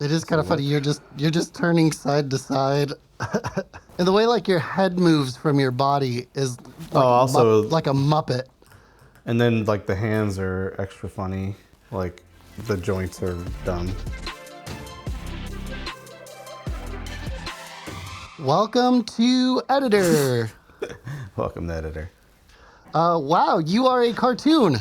It is kind So of funny. what? You're just turning side to side, and the way like your head moves from your body is Oh, also, like a Muppet. and then like the hands are extra funny. Like the joints are dumb. Welcome to Editor. Welcome, to editor. Wow, you are a cartoon.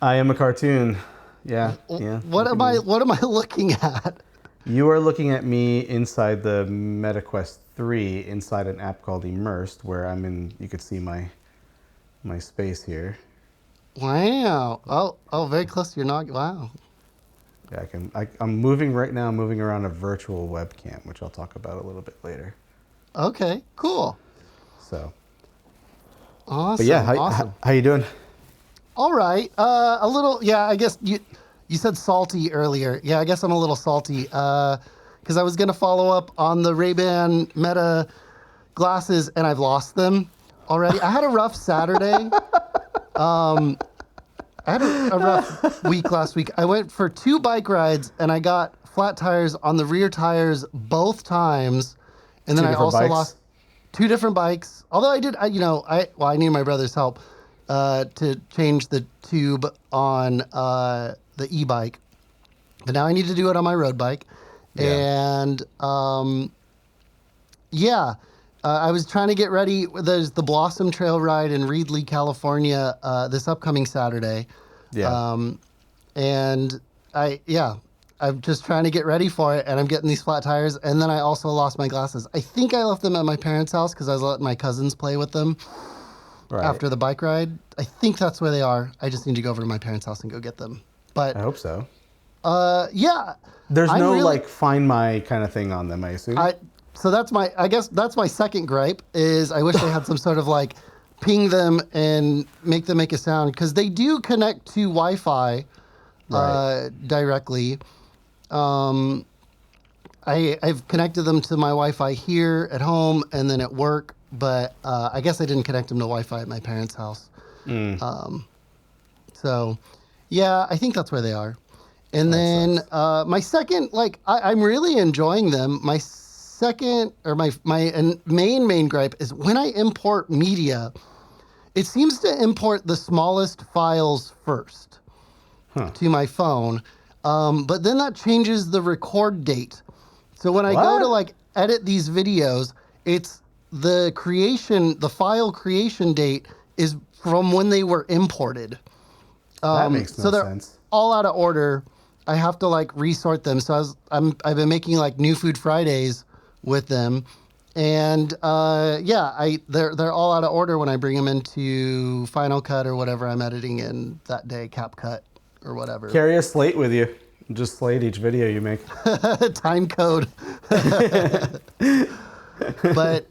I am a cartoon. Yeah, yeah. What Look at am I? me. What am I looking at? You are looking at me inside the MetaQuest 3 inside an app called Immersed, where I'm in. You could see my space here. Wow. Oh, very close to your nog. Wow. Yeah, I'm moving right now. I'm moving around a virtual webcam, which I'll talk about a little bit later. Okay. Cool. So, but yeah, Awesome. how Awesome. how you doing? All right. A little. Yeah. I guess you said salty earlier. Yeah. I guess I'm a little salty. Because I was gonna follow up on the RayBan Meta glasses, and I've lost them already. I had a rough Saturday. I had a rough week last week. I went for 2 bike rides, and I got flat tires on the rear tires both times. And then Two I different also bikes. lost 2 different bikes. Although I did, I needed my brother's help to change the tube on the e-bike. But now I need to do it on my road bike. Yeah. And yeah, I was trying to get ready. There's the Blossom Trail ride in Reedley, California, this upcoming Saturday. Yeah. And I'm just trying to get ready for it, and I'm getting these flat tires. And then I also lost my glasses. I think I left them at my parents' house because I was letting my cousins play with them Right. after the bike ride. I think that's where they are. I just need to go over to my parents' house and go get them. But I hope so. yeah, There's I'm no really, like find my kind of thing on them, I assume. so I guess that's my second gripe is I wish they had some sort of like ping them and make them make a sound because they do connect to Wi-Fi Right. directly. I've connected them to my Wi-Fi here at home and then at work, but I guess I didn't connect them to Wi-Fi at my parents' house. So, yeah, I think that's where they are. And That then sucks. my second, like, I'm really enjoying them. My second, or my main gripe is when I import media, it seems to import the smallest files first to my phone. But then that changes the record date. So when I go to What? like edit these videos, it's the file creation date is from when they were imported. That makes So no they're sense. all out of order. I have to like resort them. So I've been making like New Food Fridays with them, and they're all out of order when I bring them into Final Cut or whatever I'm editing in that day, CapCut or whatever. Carry a slate with you. Just slate each video you make. Time code. But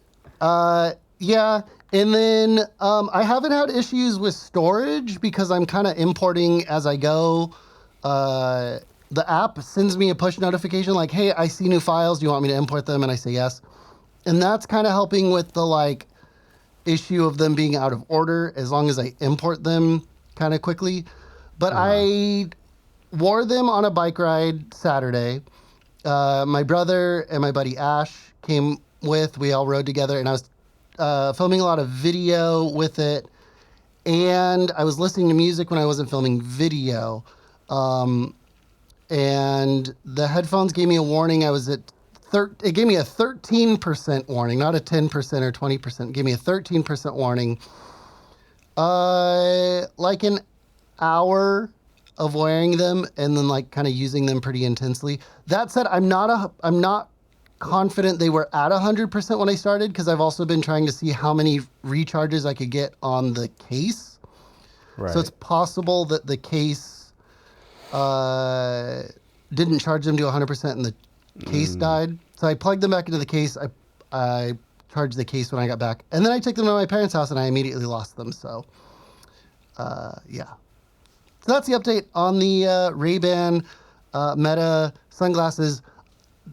yeah, and then I haven't had issues with storage because I'm kind of importing as I go. The app sends me a push notification like, hey, I see new files. Do you want me to import them? And I say yes. And that's kind of helping with the like issue of them being out of order as long as I import them kind of quickly. But I wore them on a bike ride Saturday. My brother and my buddy Ash came with. We all rode together, and I was filming a lot of video with it. And I was listening to music when I wasn't filming video. And the headphones gave me a warning. I was at it gave me a 13% warning, not a 10% or 20%. It gave me a 13% warning. Like an hour of wearing them and then like kind of using them pretty intensely. That said, I'm not confident they were at 100% when I started because I've also been trying to see how many recharges I could get on the case. Right. So it's possible that the case didn't charge them to 100% and the case died. So I plugged them back into the case. I charged the case when I got back. And then I took them to my parents' house and I immediately lost them. So, yeah. So that's the update on the RayBan Meta sunglasses.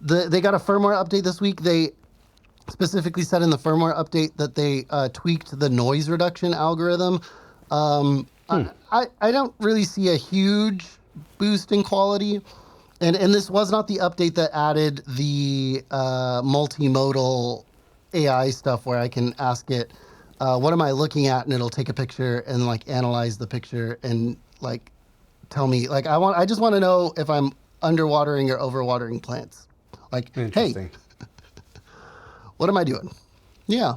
They got a firmware update this week. They specifically said in the firmware update that they tweaked the noise reduction algorithm. I don't really see a huge boost in quality. And this was not the update that added the multimodal AI stuff where I can ask it, what am I looking at, and it'll take a picture and like analyze the picture and like tell me like I just want to know if I'm underwatering or overwatering plants. Like, hey, Interesting. what am I doing? Yeah.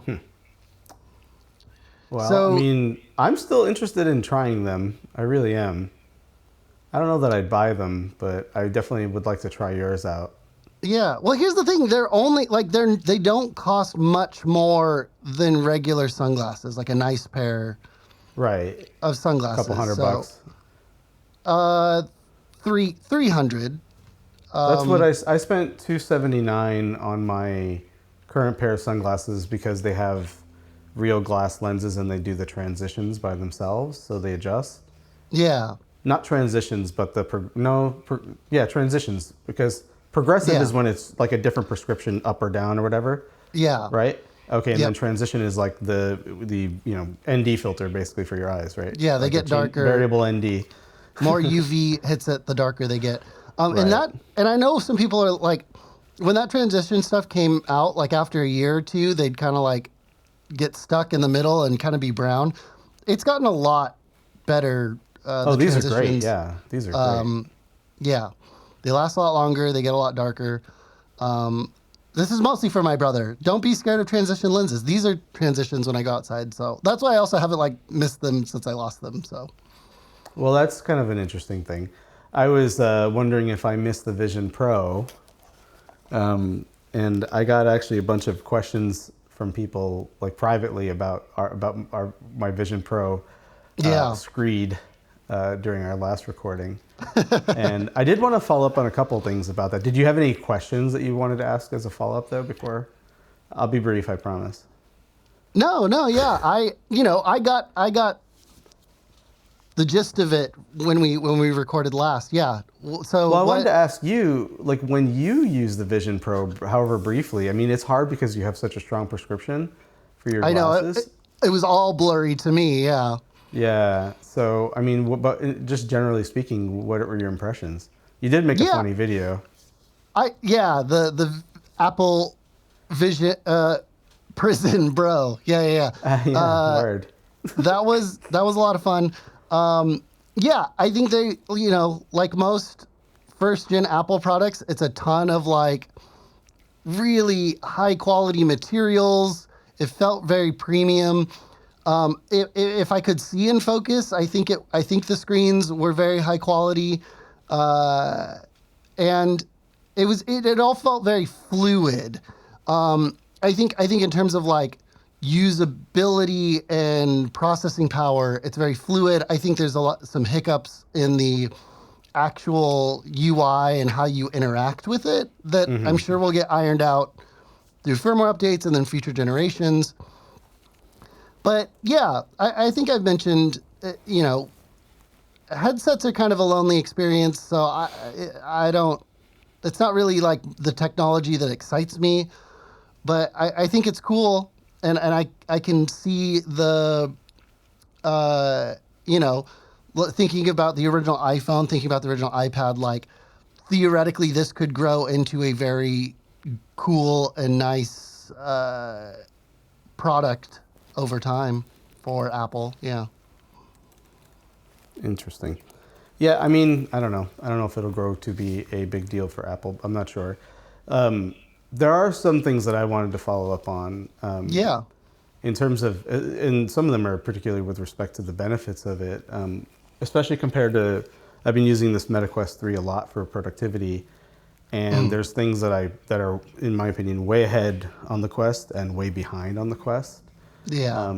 Well, I So mean, I'm still interested in trying them. I really am. I don't know that I'd buy them, but I definitely would like to try yours out. yeah, well, here's the thing: they're only like they don't cost much more than regular sunglasses, like a nice pair Right. of A couple sunglasses. hundred So, bucks. uh, 300. That's what I spent 279 on my current pair of sunglasses because they have real glass lenses and they do the transitions by themselves, so they adjust. Yeah, Not transitions, but yeah, transitions, because progressive yeah, is when it's like a different prescription up or down or whatever, yeah, right? Okay, and then yep, transition is like the ND filter basically for your eyes, right? yeah. They Like a get darker. variable ND. More UV hits it, the darker they get. Right. And I know some people are like, when that transition stuff came out, like after a year or two, they'd kind of like get stuck in the middle and kind of be brown. It's gotten a lot better. Oh, The these are great. transitions, Yeah, these are great. yeah, they last a lot longer. They get a lot darker. This is mostly for my brother. Don't be scared of transition lenses. These are transitions when I go outside, so that's why I also haven't like missed them since I lost them. So Well, that's kind of an interesting thing. I was wondering if I missed the Vision Pro, and I got actually a bunch of questions from people like privately about my Vision Pro yeah, screed during our last recording. And I did want to follow up on a couple things about that. Did you have any questions that you wanted to ask as a follow up though before? I'll be brief, I promise. no, yeah, I got the gist of it when we recorded last. Yeah. So Well, I wanted to what? ask you, like when you use the Vision Pro, however briefly, I mean, it's hard because you have such a strong prescription for your I know glasses. it was all blurry to me. Yeah. Yeah. So, I mean, but just generally speaking, what were your impressions? You did make a Yeah. funny video. The Apple Vision Prison Bro. Yeah. Yeah, word. That was a lot of fun. Yeah, I think they, like most first gen Apple products, it's a ton of like really high quality materials. It felt very premium. If I could see in focus, I think the screens were very high quality, and it all felt very fluid. I think in terms of like usability and processing power, it's very fluid. I think there's some hiccups in the actual UI and how you interact with it that I'm sure will get ironed out through firmware updates and then future generations. But yeah, I think I've mentioned, headsets are kind of a lonely experience. So I don't, it's not really like the technology that excites me, but I think it's cool. And I can see uh, you know, thinking about the original iPhone, thinking about the original iPad, like theoretically this could grow into a very cool and nice product over time for Apple. Yeah. Interesting. Yeah, I mean, I don't know. I don't know if it'll grow to be a big deal for Apple. I'm not sure. There are some things that I wanted to follow up on. Yeah. In terms of, and some of them are particularly with respect to the benefits of it, especially compared to, I've been using this MetaQuest 3 a lot for productivity, and there's things that are, in my opinion, way ahead on the Quest and way behind on the Quest. Yeah.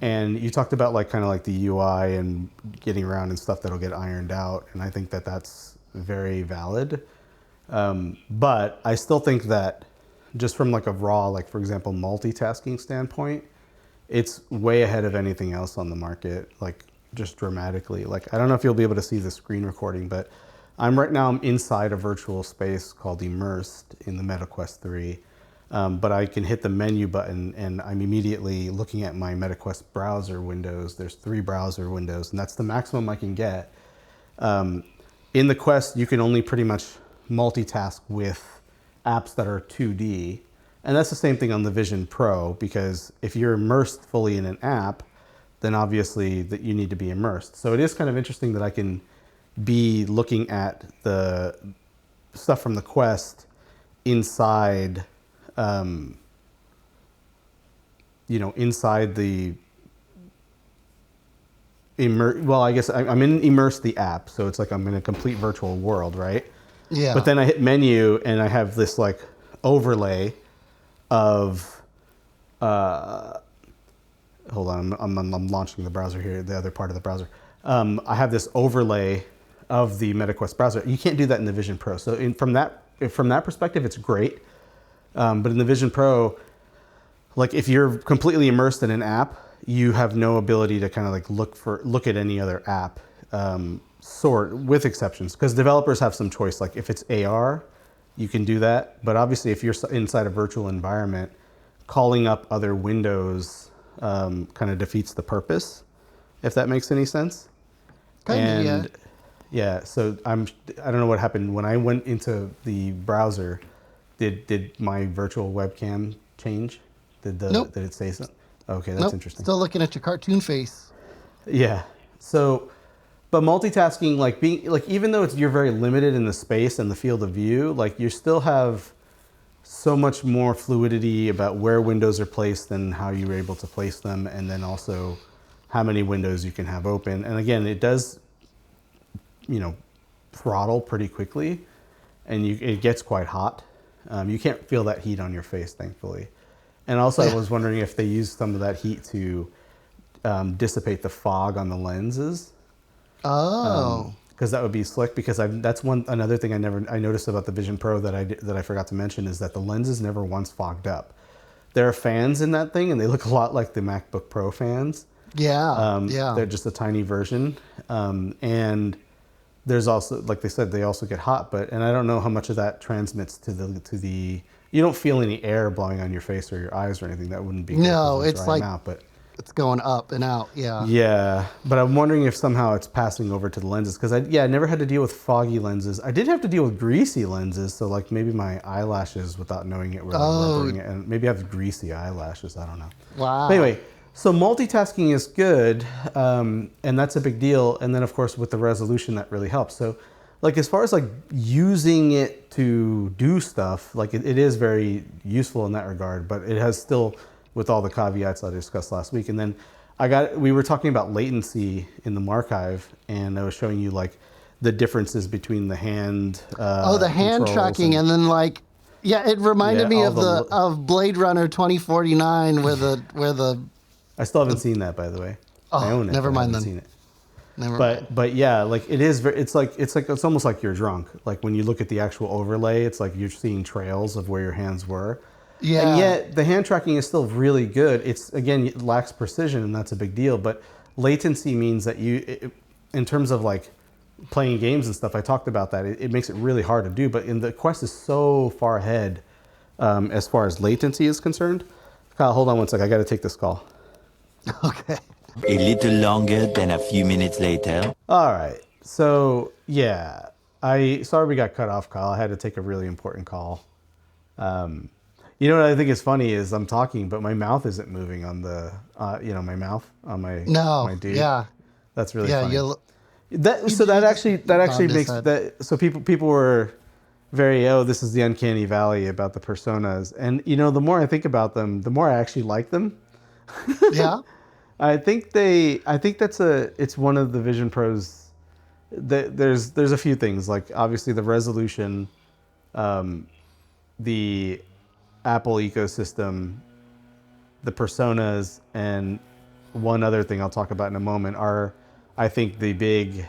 And you talked about like kind of like the UI and getting around and stuff that'll get ironed out, and I think that that's very valid. But I still think that just from like a raw, like for example, multitasking standpoint, it's way ahead of anything else on the market, like just dramatically. Like I don't know if you'll be able to see the screen recording, but I'm inside a virtual space called Immersed in the MetaQuest 3. But I can hit the menu button and I'm immediately looking at my MetaQuest browser windows. There's 3 browser windows, and that's the maximum I can get. In the Quest, you can only pretty much multitask with apps that are 2D. And that's the same thing on the Vision Pro, because if you're immersed fully in an app, then obviously that you need to be immersed. So it is kind of interesting that I can be looking at the stuff from the Quest inside, inside the well, I guess I'm in Immerse the app, so it's like I'm in a complete virtual world, right? Yeah. But then I hit menu and I have this like overlay of, hold on, I'm launching the browser here, the other part of the browser. I have this overlay of the MetaQuest browser. You can't do that in the Vision Pro. So from that perspective, it's great. But in the Vision Pro, like if you're completely immersed in an app, you have no ability to kind of like look at any other app, with exceptions, because developers have some choice. Like if it's AR, you can do that. But obviously, if you're inside a virtual environment, calling up other windows kind of defeats the purpose, if that makes any sense. Kind of, yeah. Yeah, so I don't know what happened when I went into the browser. Did my virtual webcam change? Nope. Did it say so? Okay, that's interesting. Still looking at your cartoon face. Yeah. So, but multitasking, even though you're very limited in the space and the field of view, like you still have so much more fluidity about where windows are placed and how you're able to place them, and then also how many windows you can have open. And again, it does, throttle pretty quickly, and it gets quite hot. You can't feel that heat on your face, thankfully. And also, I was wondering if they used some of that heat to dissipate the fog on the lenses. Oh. Because that would be slick. Because that's another thing I noticed about the Vision Pro that I forgot to mention is that the lens is never once fogged up. There are fans in that thing, and they look a lot like the MacBook Pro fans. Yeah. They're just a tiny version, and there's also, like they said, they also get hot. And I don't know how much of that transmits to the. You don't feel any air blowing on your face or your eyes or anything. That wouldn't be good. No, it's like out, but it's going up and out. Yeah. Yeah, but I'm wondering if somehow it's passing over to the lenses, because I never had to deal with foggy lenses. I did have to deal with greasy lenses, so like maybe my eyelashes, without knowing it, were rubbering it, and maybe I have greasy eyelashes. I don't know. Wow. But anyway, so multitasking is good, and that's a big deal. And then of course with the resolution, that really helps. So like as far as like using it to do stuff, like it is very useful in that regard, but it has still, with all the caveats I discussed last week. And then we were talking about latency in the Marchive, and I was showing you like the differences between the hand. The hand tracking, and then like, yeah, it reminded me of Blade Runner 2049 where the. I still haven't seen that, by the way. I own it. Never mind then. Seen it. Never mind. But yeah, like it is. It's almost like you're drunk. Like when you look at the actual overlay, it's like you're seeing trails of where your hands were. Yeah. And yet the hand tracking is still really good. It lacks precision, and that's a big deal. But latency means that in terms of like playing games and stuff, I talked about that. It makes it really hard to do. But the Quest is so far ahead as far as latency is concerned. Kyle, hold on one sec. I got to take this call. Okay. A little longer than a few minutes later. All right. So yeah, sorry we got cut off, Kyle. I had to take a really important call. You know what I think is funny is I'm talking, but my mouth isn't moving on the, my mouth on my my dude. Yeah. That's really funny. Yeah. That actually makes that. So people were very, this is the uncanny valley about the personas, and the more I think about them, the more I actually like them. Yeah. I think it's one of the Vision Pros. There's a few things, like obviously the resolution, the Apple ecosystem, the personas, and one other thing I'll talk about in a moment are, I think, the big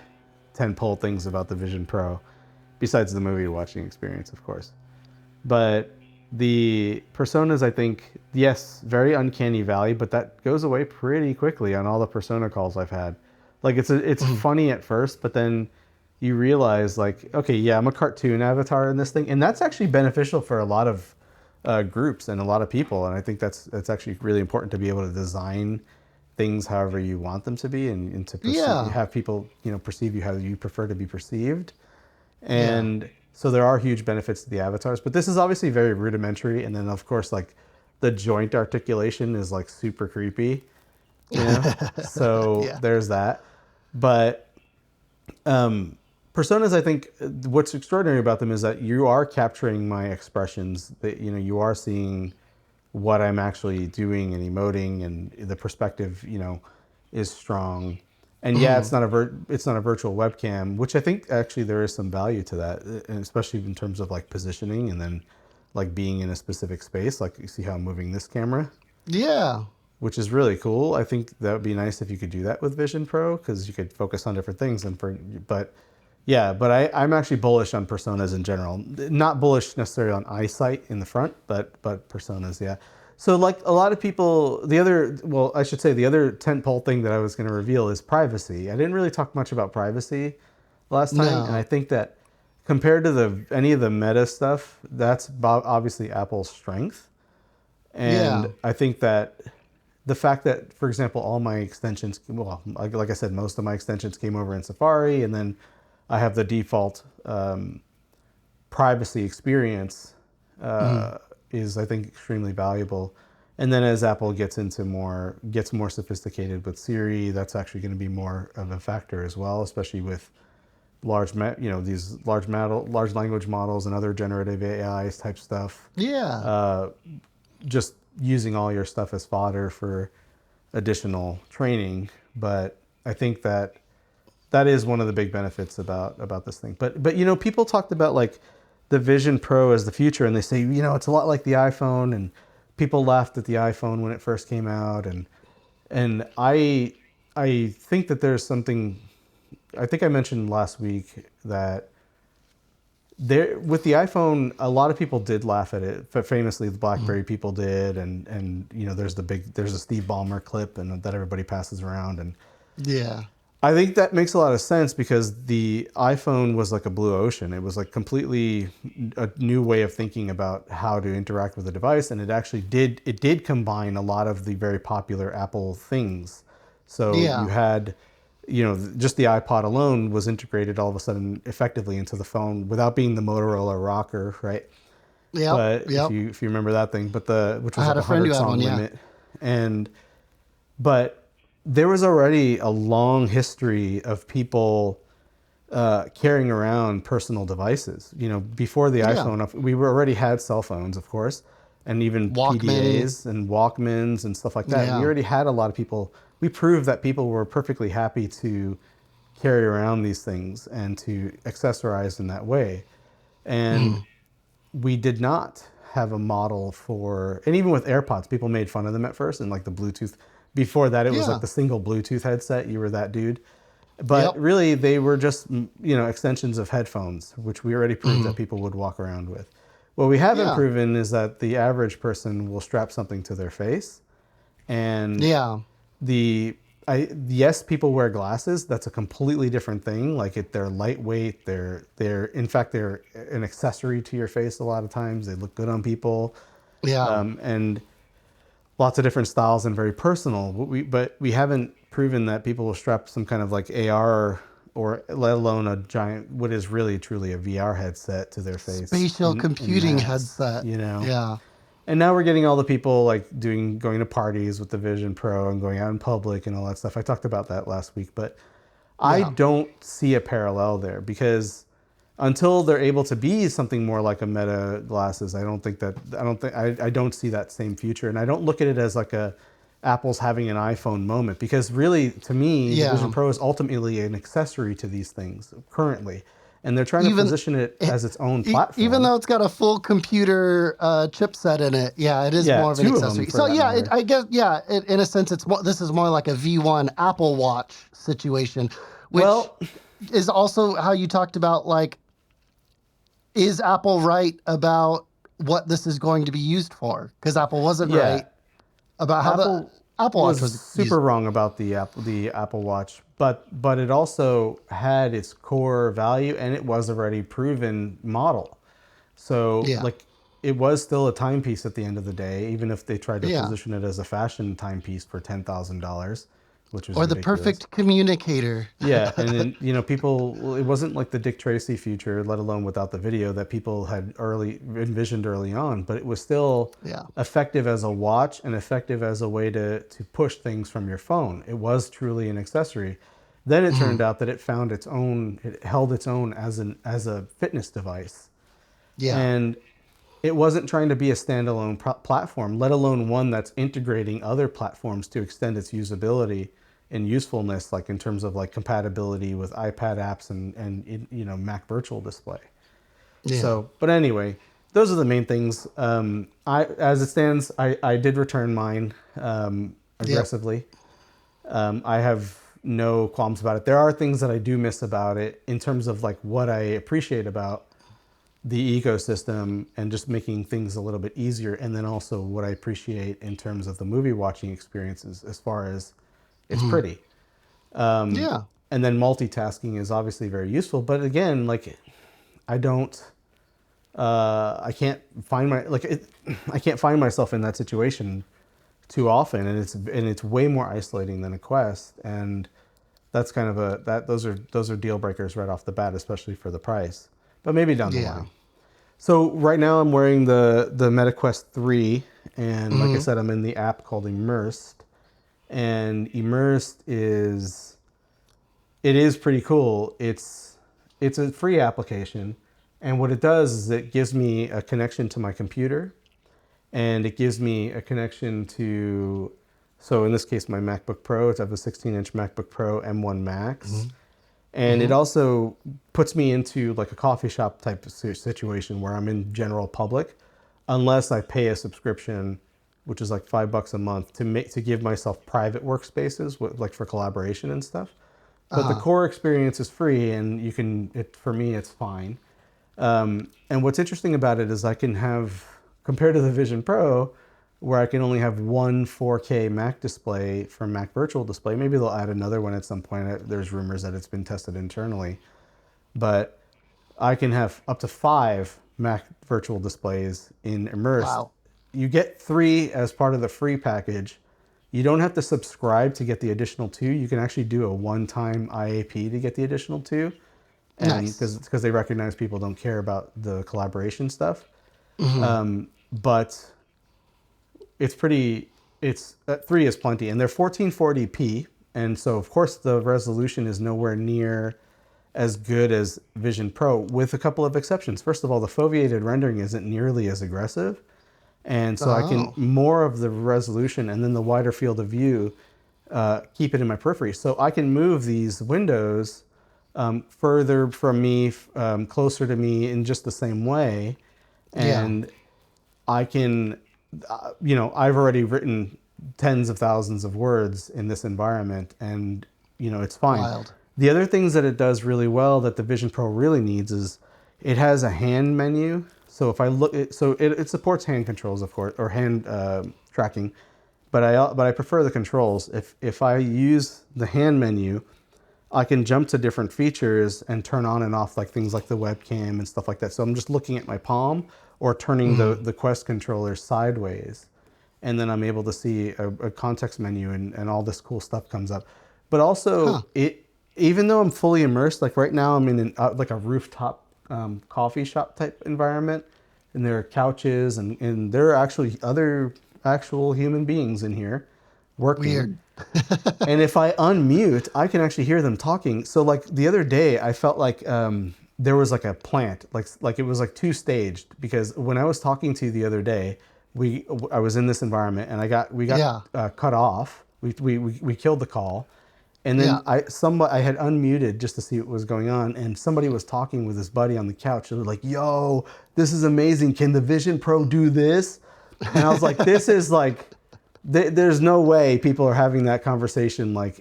tentpole things about the Vision Pro, besides the movie watching experience, of course. But the personas, I think, yes, very uncanny valley, but that goes away pretty quickly on all the persona calls I've had. Like it's funny at first, but then you realize like, okay, yeah, I'm a cartoon avatar in this thing, and that's actually beneficial for a lot of groups and a lot of people. And I think that's actually really important to be able to design things however you want them to be, and to have people perceive you how you prefer to be perceived. And So there are huge benefits to the avatars, but this is obviously very rudimentary. And then of course, like the joint articulation is like super creepy, you know? So Yeah. there's that. But personas, I think what's extraordinary about them is that you are capturing my expressions, that, you know, you are seeing what I'm actually doing and emoting, and the perspective, you know, is strong. And yeah, it's not a virtual webcam, which I think actually there is some value to that, and especially in terms of like positioning and then like being in a specific space. Like you see how I'm moving this camera, Yeah. which is really cool. I think that would be nice if you could do that with Vision Pro, because you could focus on different things. But yeah, but I'm actually bullish on personas in general. Not bullish necessarily on eyesight in the front, but personas, yeah. So like a lot of people, the other tentpole thing that I was going to reveal is privacy. I didn't really talk much about privacy last time, and I No. think that compared to any of the Meta stuff, that's obviously Apple's strength. And Yeah. I think that the fact that, for example, all my extensions, well, like I said, most of my extensions came over in Safari, and then I have the default privacy experience is, I think, extremely valuable. And then as Apple gets more sophisticated with Siri, that's actually going to be more of a factor as well, especially with these large language models and other generative AI type stuff. Yeah. Just using all your stuff as fodder for additional training. But I think that is one of the big benefits about this thing. But you know, people talked about like the Vision Pro as the future, and they say, you know, it's a lot like the iPhone, and people laughed at the iPhone when it first came out, and I think that there's something. I think I mentioned last week that there, with the iPhone, a lot of people did laugh at it. But famously, the BlackBerry people did, and you know, there's a Steve Ballmer clip, and that everybody passes around, and Yeah. I think that makes a lot of sense because the iPhone was like a blue ocean. It was like completely a new way of thinking about how to interact with the device, and it did combine a lot of the very popular Apple things. So you Yeah. had, you know, just the iPod alone was integrated all of a sudden effectively into the phone without being the Motorola rocker, right? Yep. But if Yep. you remember that thing, which I was had like a a friend who 100 had one. song Yeah. limit, and but there was already a long history of people carrying around personal devices. You know, before the Yeah. iPhone, we were already had cell phones, of course, and even Walkman. PDAs and Walkmans and stuff like that. We Yeah. already had a lot of people. We proved that people were perfectly happy to carry around these things and to accessorize in that way. And we did not have a model for, and even with AirPods, people made fun of them at first, and like the Bluetooth. Before that, it was like Yeah. the single Bluetooth headset. You were that dude. But Yep. really, they were just, you know, extensions of headphones, which we already proved that people would walk around with. What we haven't Yeah. proven is that the average person will strap something to their face. And Yeah. yes, people wear glasses. That's a completely different thing. Like they're lightweight. In fact, they're an accessory to your face a lot of times. They look good on people. Yeah. And lots of different styles and very personal. But we haven't proven that people will strap some kind of like AR or let alone a giant, what is really truly a VR headset to their face. Spatial computing mass, headset. you know? Yeah. And now we're getting all the people like going to parties with the Vision Pro and going out in public and all that stuff. I talked about that last week, but I Yeah. don't see a parallel there because until they're able to be something more like a Meta glasses, I don't see that same future. And I don't look at it as like Apple's having an iPhone moment, because really, to me, the Yeah. Vision Pro is ultimately an accessory to these things currently. And they're trying to Even position it as its own platform. even though it's got a full computer chipset in it, yeah, it is Yeah, more of an two of them accessory. for So that yeah, matter. I guess in a sense, this is more like a V1 Apple Watch situation, which Well, is also how you talked about, like, is Apple right about what this is going to be used for? Because Apple wasn't yeah. right about how Apple the Apple Watch was was super used. wrong about the Apple Watch, but it also had its core value, and it was already proven model. So Yeah. like it was still a timepiece at the end of the day, even if they tried to Yeah. position it as a fashion timepiece for $10,000. which was Or the ridiculous. perfect communicator. Yeah, and then, people, it wasn't like the Dick Tracy feature, let alone without the video, that people had envisioned early on, but it was still Yeah. effective as a watch and effective as a way to push things from your phone. It was truly an accessory. Then it turned out that it held its own as a fitness device. Yeah. And it wasn't trying to be a standalone platform, let alone one that's integrating other platforms to extend its usability and usefulness, like in terms of like compatibility with iPad apps and Mac Virtual Display. Yeah. So, but anyway, those are the main things. As it stands, I did return mine aggressively. I have no qualms about it. There are things that I do miss about it in terms of like what I appreciate about the ecosystem and just making things a little bit easier, and then also what I appreciate in terms of the movie watching experiences as far as it's pretty. Yeah. And then multitasking is obviously very useful, but again, like I can't find myself in that situation too often, and it's way more isolating than a Quest, and that's kind of those are deal breakers right off the bat, especially for the price, but maybe down the Yeah. line. So right now I'm wearing the MetaQuest 3, and like I said, I'm in the app called Immersed, and Immersed is pretty cool. It's a free application, and what it does is it gives me a connection to my computer, and it gives me a connection to, so in this case, my MacBook Pro. I have a 16-inch MacBook Pro M1 Max. And it also puts me into like a coffee shop type of situation where I'm in general public, unless I pay a subscription, which is like $5 a month to give myself private workspaces like for collaboration and stuff. But the core experience is free, and for me, it's fine. And what's interesting about it is I can have, compared to the Vision Pro, where I can only have one 4K Mac display from Mac Virtual Display. Maybe they'll add another one at some point. There's rumors that it's been tested internally. But I can have up to 5 Mac Virtual Displays in Immersed. Wow. You get 3 as part of the free package. You don't have to subscribe to get the additional 2. You can actually do a one-time IAP to get the additional 2. And Nice. because they recognize people don't care about the collaboration stuff. But it's 3 is plenty, and they're 1440p, and so of course the resolution is nowhere near as good as Vision Pro, with a couple of exceptions. First of all, the foveated rendering isn't nearly as aggressive, and so I can more of the resolution, and then the wider field of view, keep it in my periphery. So I can move these windows further from me, closer to me in just the same way, and I can. I've already written tens of thousands of words in this environment, and it's fine. Wild. The other things that it does really well that the Vision Pro really needs is it has a hand menu. So if I look, it supports hand controls, of course, or hand tracking, but I prefer the controls. If I use the hand menu, I can jump to different features and turn on and off like things like the webcam and stuff like that. So I'm just looking at my palm or turning the Quest controller sideways, and then I'm able to see a context menu and all this cool stuff comes up. But also, even though I'm fully immersed, like right now I'm in like a rooftop coffee shop type environment, and there are couches and there are actually other actual human beings in here working. Weird. And if I unmute, I can actually hear them talking. So like the other day, I felt like there was like a plant, like it was like 2-staged, because when I was talking to you the other day, I was in this environment and we got cut off. We killed the call, and then I had unmuted just to see what was going on, and somebody was talking with his buddy on the couch, and they're like, "Yo, this is amazing! Can the Vision Pro do this?" And I was like, "This is like." There's no way people are having that conversation like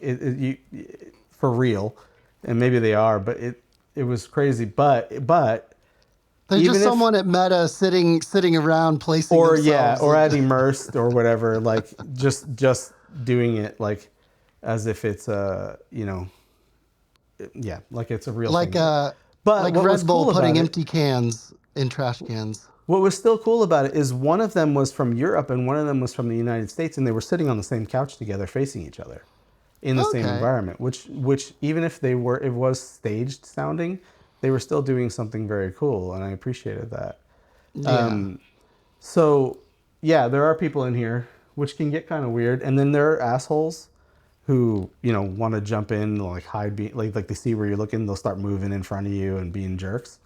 for real, and maybe they are, but it was crazy. But There's just someone at Meta sitting around placing themselves. Or at Immersed or whatever, like just doing it like as if it's like it's a real like thing. But like what was Red Bull cool putting about empty cans in trash cans. What was still cool about it is one of them was from Europe and one of them was from the United States, and they were sitting on the same couch together facing each other. in the same Okay. environment, which even if it was staged sounding, they were still doing something very cool, and I appreciated that. Yeah. So yeah, there are people in here which can get kind of weird, and then there are assholes who want to jump in, like hide, like they see where you're looking, they'll start moving in front of you and being jerks.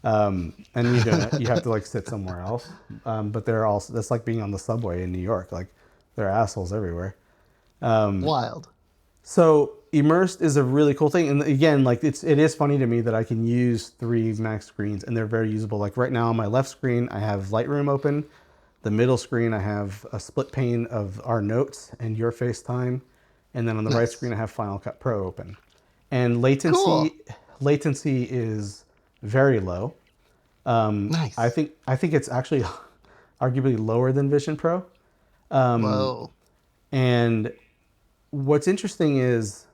And you have to like sit somewhere else. But they're also, that's like being on the subway in New York. Like there are assholes everywhere. Wild. So immersed is a really cool thing. And again, like it is funny to me that I can use 3 Mac screens and they're very usable. Like right now on my left screen, I have Lightroom open. The middle screen, I have a split pane of our notes and your FaceTime. And then on the right Nice. screen, I have Final Cut Pro open. And Cool. latency is very low. I Nice. think it's actually arguably lower than Vision Pro. Whoa. And what's interesting is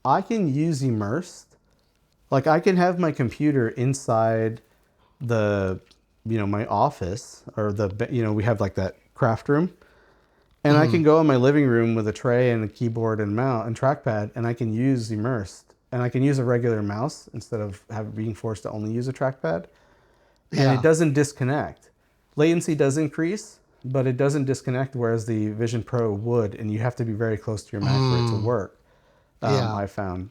I can use immersed. Like I can have my computer inside the, my office, or we have like that craft room. And I can go in my living room with a tray and a keyboard and mount and trackpad, and I can use immersed. And I can use a regular mouse instead of being forced to only use a trackpad. And it Yeah. doesn't disconnect. Latency does increase, but it doesn't disconnect, whereas the Vision Pro would, and you have to be very close to your Mac for it to work, Yeah. I found,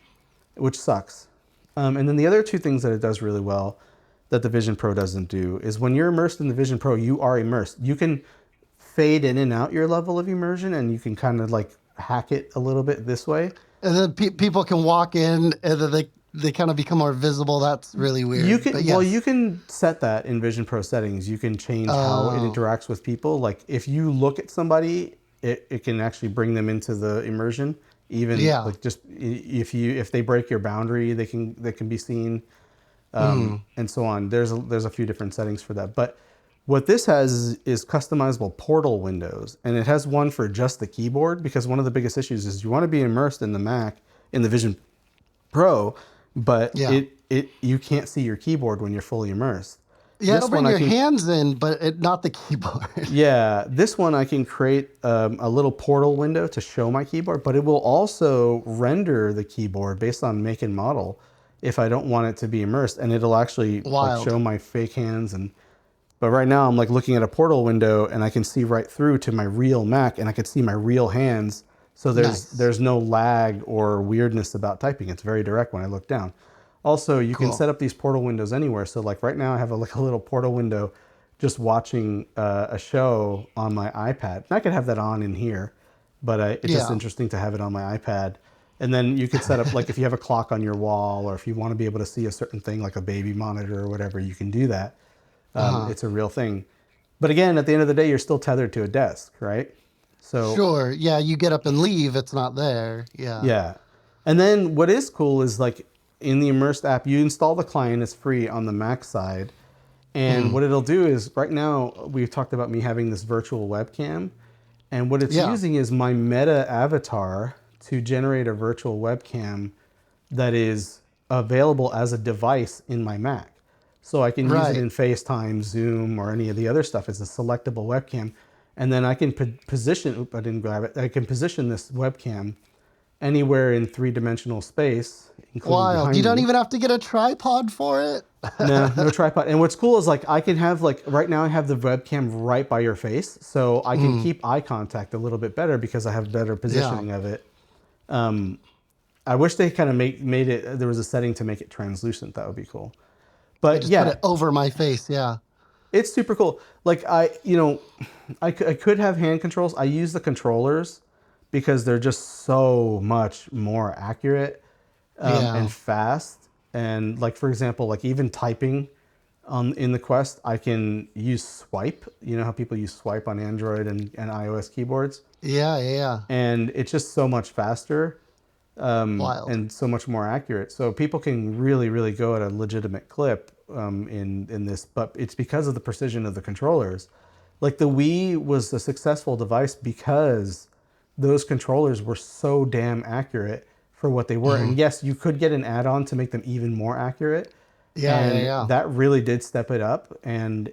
which sucks. And then the other 2 things that it does really well that the Vision Pro doesn't do is when you're immersed in the Vision Pro, you are immersed. You can fade in and out your level of immersion, and you can kind of like hack it a little bit this way. And then people can walk in and then they kind of become more visible. That's really weird. You But can yes. you can set that in Vision Pro settings. You can change how it interacts with people. Like if you look at somebody, it can actually bring them into the immersion. Even Yeah. like just if they break your boundary, they can be seen, and so on. There's a few different settings for that. But what this has is customizable portal windows, and it has one for just the keyboard, because one of the biggest issues is you want to be immersed in the Mac in the Vision Pro, but Yeah. you can't see your keyboard when you're fully immersed. Yeah, This it'll bring one I your can, hands in, but not the keyboard. yeah, this one I can create a little portal window to show my keyboard, but it will also render the keyboard based on make and model if I don't want it to be immersed, and it'll actually like Wild. show my fake hands. But right now I'm like looking at a portal window and I can see right through to my real Mac, and I can see my real hands. So Nice. there's no lag or weirdness about typing. It's very direct when I look down. Also, you can Cool. set up these portal windows anywhere. So like right now I have a little portal window just watching a show on my iPad. And I could have that on in here, but it's just Yeah. interesting to have it on my iPad. And then you could set up, like if you have a clock on your wall, or if you want to be able to see a certain thing like a baby monitor or whatever, you can do that. It's a real thing. But again, at the end of the day, you're still tethered to a desk, right? So Sure. Yeah, you get up and leave, it's not there. Yeah. yeah. And then what is cool is like in the Immersed app, you install the client, it's free on the Mac side. And what it'll do is right now we've talked about me having this virtual webcam. And what it's Yeah. using is my Meta avatar to generate a virtual webcam that is available as a device in my Mac. So I can use Right. it in FaceTime, Zoom, or any of the other stuff as a selectable webcam. And then I can position, I didn't grab it, I can position this webcam anywhere in 3-dimensional space, including Wild. behind You don't me. even have to get a tripod for it? No tripod. And what's cool is like I can have like right now I have the webcam right by your face, so I can keep eye contact a little bit better because I have better positioning of it. I wish they kind of made it. There was a setting to make it translucent. That would be cool. But Just yeah, put it over my face. Yeah. it's super cool. Like I could have hand controls. I use the controllers because they're just so much more accurate Yeah. and fast. And like for example, like even typing in the Quest, I can use swipe. You know how people use swipe on Android and iOS keyboards, Yeah. Yeah. and it's just so much faster Wild. and so much more accurate. So people can really, really go at a legitimate clip in this, but it's because of the precision of the controllers. Like the Wii was a successful device because those controllers were so damn accurate for what they were. And yes, you could get an add-on to make them even more accurate. Yeah. And Yeah. that really did step it up. And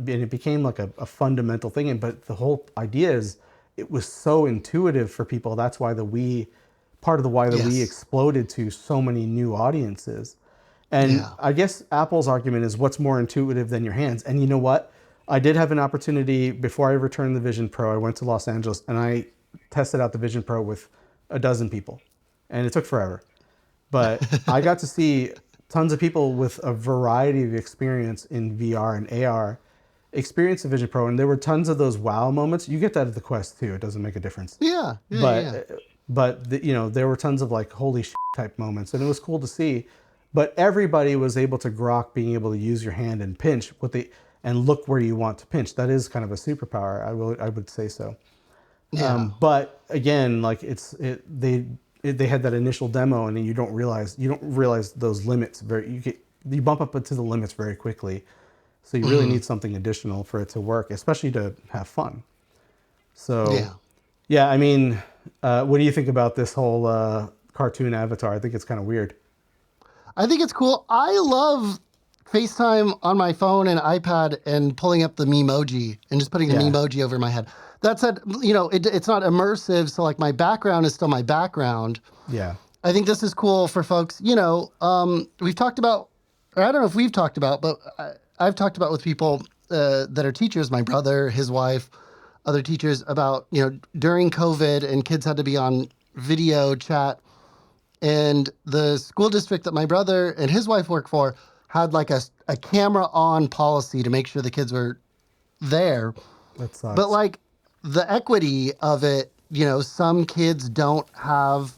it became like a fundamental thing. But the whole idea is it was so intuitive for people. That's why the Wii part of the why the Wii Yes. exploded to so many new audiences. And Yeah. I guess Apple's argument is what's more intuitive than your hands. And you know what? I did have an opportunity before I returned the Vision Pro. I went to Los Angeles and I tested out the Vision Pro with a dozen people, and it took forever. But I got to see tons of people with a variety of experience in VR and AR experience the Vision Pro, and there were tons of those wow moments. You get that at the Quest too. It doesn't make a difference. Yeah. Yeah. But Yeah. you know, there were tons of like holy shit type moments, and it was cool to see. But everybody was able to grok being able to use your hand and pinch and look where you want to pinch. That is kind of a superpower. I would say so. Yeah. But again, like they had that initial demo, and then you don't realize those limits. You bump up to the limits very quickly. So you really need something additional for it to work, especially to have fun. So yeah, I mean, what do you think about this whole cartoon avatar? I think it's kind of weird. I think it's cool. I love FaceTime on my phone and iPad and pulling up the Memoji and just putting the Memoji over my head. That said, you know, it's not immersive, so like my background is still my background. Yeah. I think this is cool for folks. You know, we've talked about, or I don't know if we've talked about, but I've talked about with people that are teachers, my brother, his wife, other teachers, about, you know, during COVID and kids had to be on video chat. And the school district that my brother and his wife work for had like a camera on policy to make sure the kids were there. That sucks. But like the equity of it, you know, some kids don't have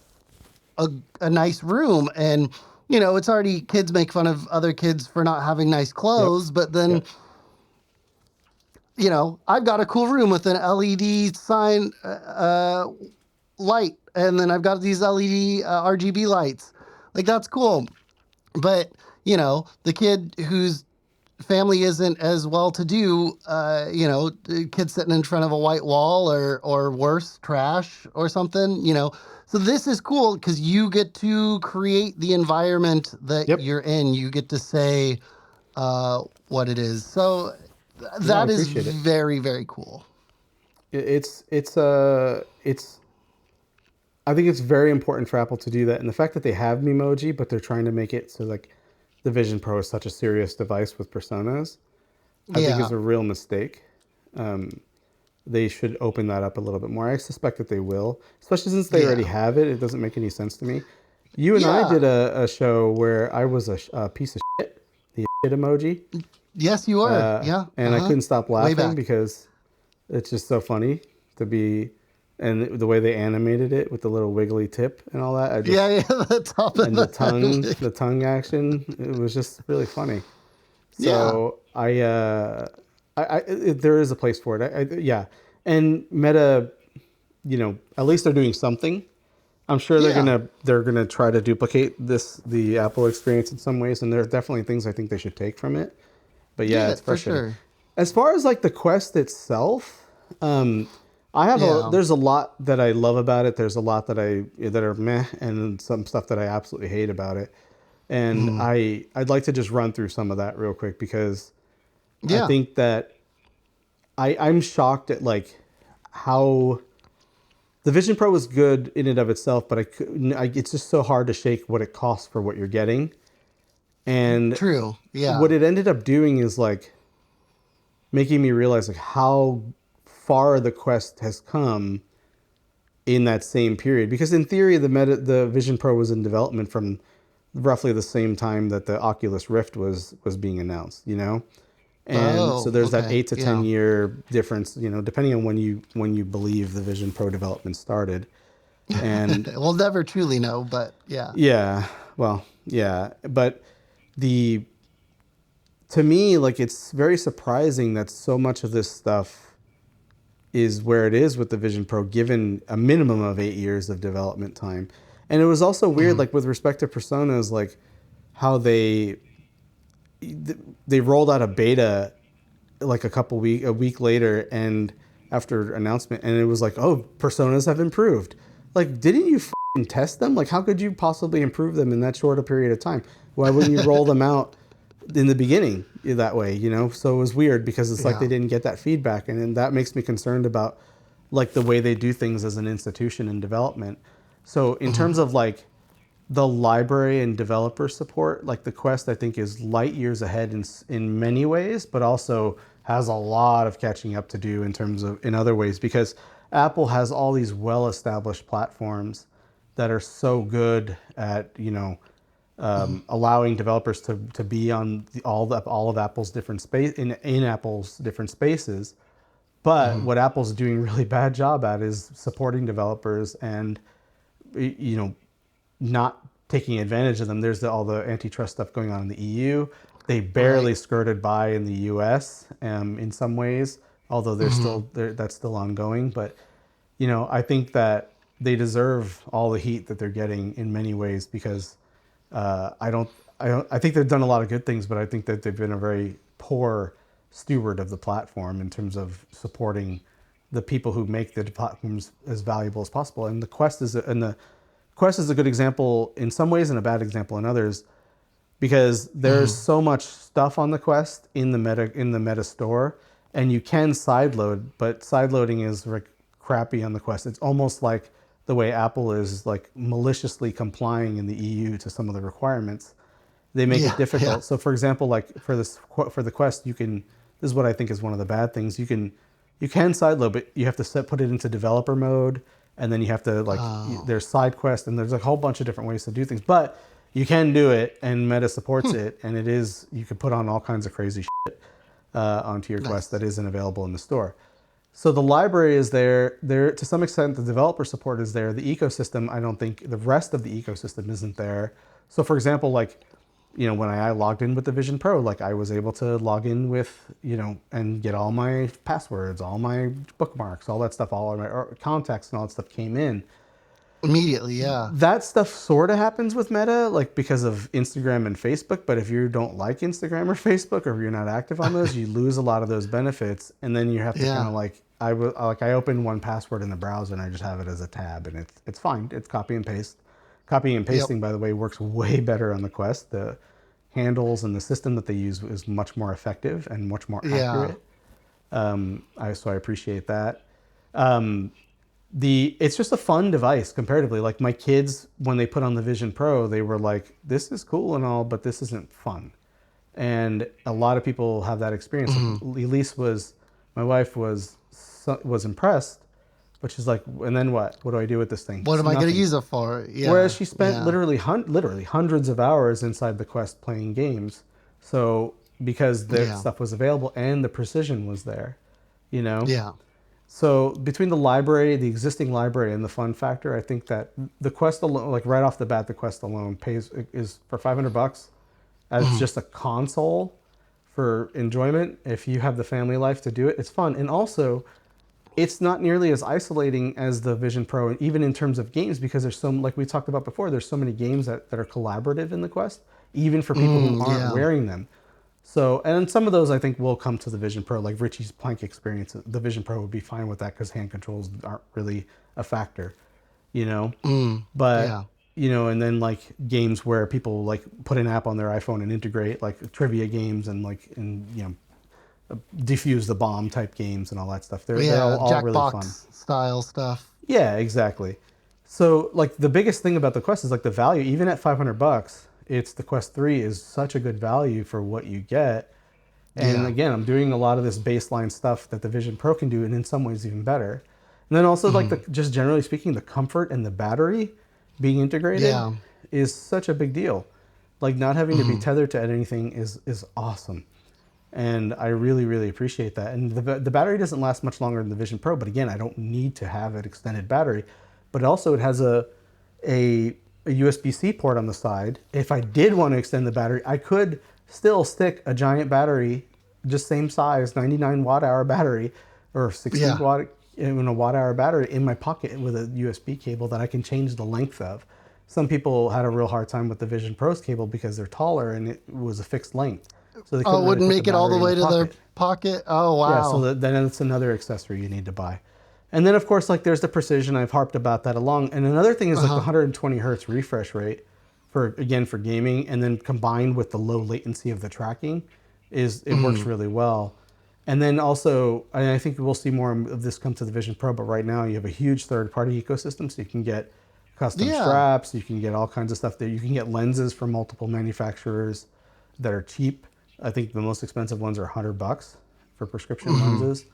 a nice room, and, you know, it's already, kids make fun of other kids for not having nice clothes, but then, you know, I've got a cool room with an LED sign, light, and then I've got these LED RGB lights. Like, that's cool. But, you know, the kid whose family isn't as well to do, you know, the kid sitting in front of a white wall or worse, trash or something, you know. So this is cool because you get to create the environment that you're in. You get to say what it is. So that is very, very cool. I think it's very important for Apple to do that. And the fact that they have Memoji, but they're trying to make it so like the Vision Pro is such a serious device with personas, I think is a real mistake. They should open that up a little bit more. I suspect that they will, especially since they already have it. It doesn't make any sense to me. You and I did a show where I was a piece of shit, the shit emoji. Yes, you were. And I couldn't stop laughing because it's just so funny to be, and the way they animated it with the little wiggly tip and all that. The top of and the tongue action. It was just really funny. So there is a place for it. And Meta, you know, at least they're doing something. I'm sure they're gonna try to duplicate the Apple experience in some ways, and there are definitely things I think they should take from it. But it's frustrating. For sure. As far as like the Quest itself, there's a lot that I love about it. There's a lot that are meh, and some stuff that I absolutely hate about it. And I'd like to just run through some of that real quick because I think that I'm shocked at like how the Vision Pro was good in and of itself, but it's just so hard to shake what it costs for what you're getting. And what it ended up doing is like making me realize like how far the Quest has come in that same period. Because in theory, the Vision Pro was in development from roughly the same time that the Oculus Rift was being announced, you know? And so there's that 8 to 10 year difference, you know, depending on when you believe the Vision Pro development started. And we'll never truly know, but but to me, like, it's very surprising that so much of this stuff is where it is with the Vision Pro, given a minimum of 8 years of development time. And it was also weird, like with respect to personas, like how they rolled out a beta like a week later, and after announcement, and it was like, oh, personas have improved. Like, didn't you test them? Like, how could you possibly improve them in that short a period of time? Why wouldn't you roll them out in the beginning that way, you know? So it was weird because it's like they didn't get that feedback, and that makes me concerned about like the way they do things as an institution in development. So in terms of like the library and developer support, like the Quest, I think is light years ahead in many ways, but also has a lot of catching up to do in terms of in other ways, because Apple has all these well-established platforms that are so good at, allowing developers to be on all of Apple's different space in Apple's different spaces. But what Apple's doing a really bad job at is supporting developers and not taking advantage of them. There's all the antitrust stuff going on in the EU. They barely skirted by in the US in some ways, although that's still ongoing. But I think that they deserve all the heat that they're getting in many ways, because I think they've done a lot of good things, but I think that they've been a very poor steward of the platform in terms of supporting the people who make the platforms as valuable as possible. And the Quest is a good example in some ways and a bad example in others, because there's so much stuff on the Quest in the Meta store, and you can sideload, but sideloading is crappy on the Quest. It's almost like the way Apple is like maliciously complying in the EU to some of the requirements. They make it difficult. Yeah. So for example, like for the Quest, this is what I think is one of the bad things. You can sideload, but you have to put it into developer mode, and then you have to there's side quests, and there's a whole bunch of different ways to do things. But you can do it, and Meta supports it, and you can put on all kinds of crazy shit onto your Quest that isn't available in the store. So the library is there. To some extent, the developer support is there. The ecosystem, I don't think the rest of the ecosystem isn't there. So for example, like, when I logged in with the Vision Pro, like I was able to log in with, and get all my passwords, all my bookmarks, all that stuff, all of my contacts and all that stuff came in immediately. Yeah. That stuff sort of happens with Meta, like because of Instagram and Facebook. But if you don't like Instagram or Facebook, or if you're not active on those, you lose a lot of those benefits. And then you have to kind of I open one password in the browser and I just have it as a tab, and it's fine. It's copy and paste. Copying and pasting, by the way, works way better on the Quest. The handles and the system that they use is much more effective and much more accurate. So I appreciate that. It's just a fun device comparatively. Like my kids, when they put on the Vision Pro, they were like, "This is cool and all, but this isn't fun." And a lot of people have that experience. Elise my wife was impressed. But she's like, and then what? What do I do with this thing? What am I going to use it for? Yeah. Whereas she spent literally hundreds of hours inside the Quest playing games. So because the stuff was available and the precision was there, Yeah. So between the existing library and the fun factor, I think that the Quest alone, like right off the bat, the Quest alone is for $500 as just a console for enjoyment. If you have the family life to do it, it's fun. And also, it's not nearly as isolating as the Vision Pro, even in terms of games, because there's like we talked about before, there's so many games that are collaborative in the Quest, even for people who aren't wearing them. So, and some of those I think will come to the Vision Pro, like Richie's Plank experience. The Vision Pro would be fine with that because hand controls aren't really a factor, But, and then like games where people like put an app on their iPhone and integrate like trivia games and defuse the bomb type games and all that stuff. They're all really fun. Style stuff. Yeah, exactly. So like the biggest thing about the Quest is like the value. Even at $500, the Quest 3 is such a good value for what you get. And again, I'm doing a lot of this baseline stuff that the Vision Pro can do, and in some ways even better. And then also just generally speaking, the comfort and the battery being integrated is such a big deal. Like not having to be tethered to anything is awesome. And I really, really appreciate that. And the battery doesn't last much longer than the Vision Pro, but again, I don't need to have an extended battery. But also it has a USB-C port on the side. If I did want to extend the battery, I could still stick a giant battery, just same size, 99 watt-hour battery, or 16 watt-hour battery in my pocket with a USB cable that I can change the length of. Some people had a real hard time with the Vision Pro's cable because they're taller and it was a fixed length. So they it wouldn't make it all the way to their pocket? Oh, wow. Yeah, so then it's another accessory you need to buy. And then, of course, like there's the precision. I've harped about that along. And another thing is like the 120 hertz refresh rate for gaming, and then combined with the low latency of the tracking, it works really well. And then also, I think we'll see more of this come to the Vision Pro, but right now you have a huge third-party ecosystem, so you can get custom Yeah. straps. You can get all kinds of stuff there. You can get lenses from multiple manufacturers that are cheap. I think the most expensive ones are $100 for prescription lenses.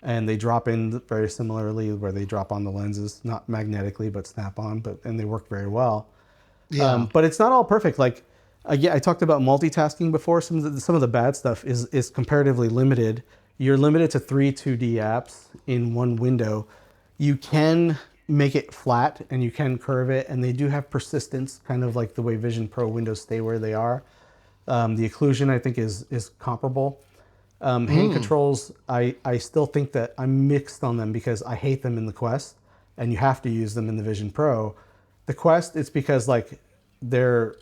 And they drop in very similarly, where they drop on the lenses, not magnetically, but snap on, and they work very well. Yeah. But it's not all perfect. Like, I talked about multitasking before. Some of the bad stuff is comparatively limited. You're limited to 3 2D apps in one window. You can make it flat and you can curve it, and they do have persistence, kind of like the way Vision Pro windows stay where they are. The occlusion, I think, is comparable. Hand controls, I still think that I'm mixed on them because I hate them in the Quest, and you have to use them in the Vision Pro. The Quest, it's because like they're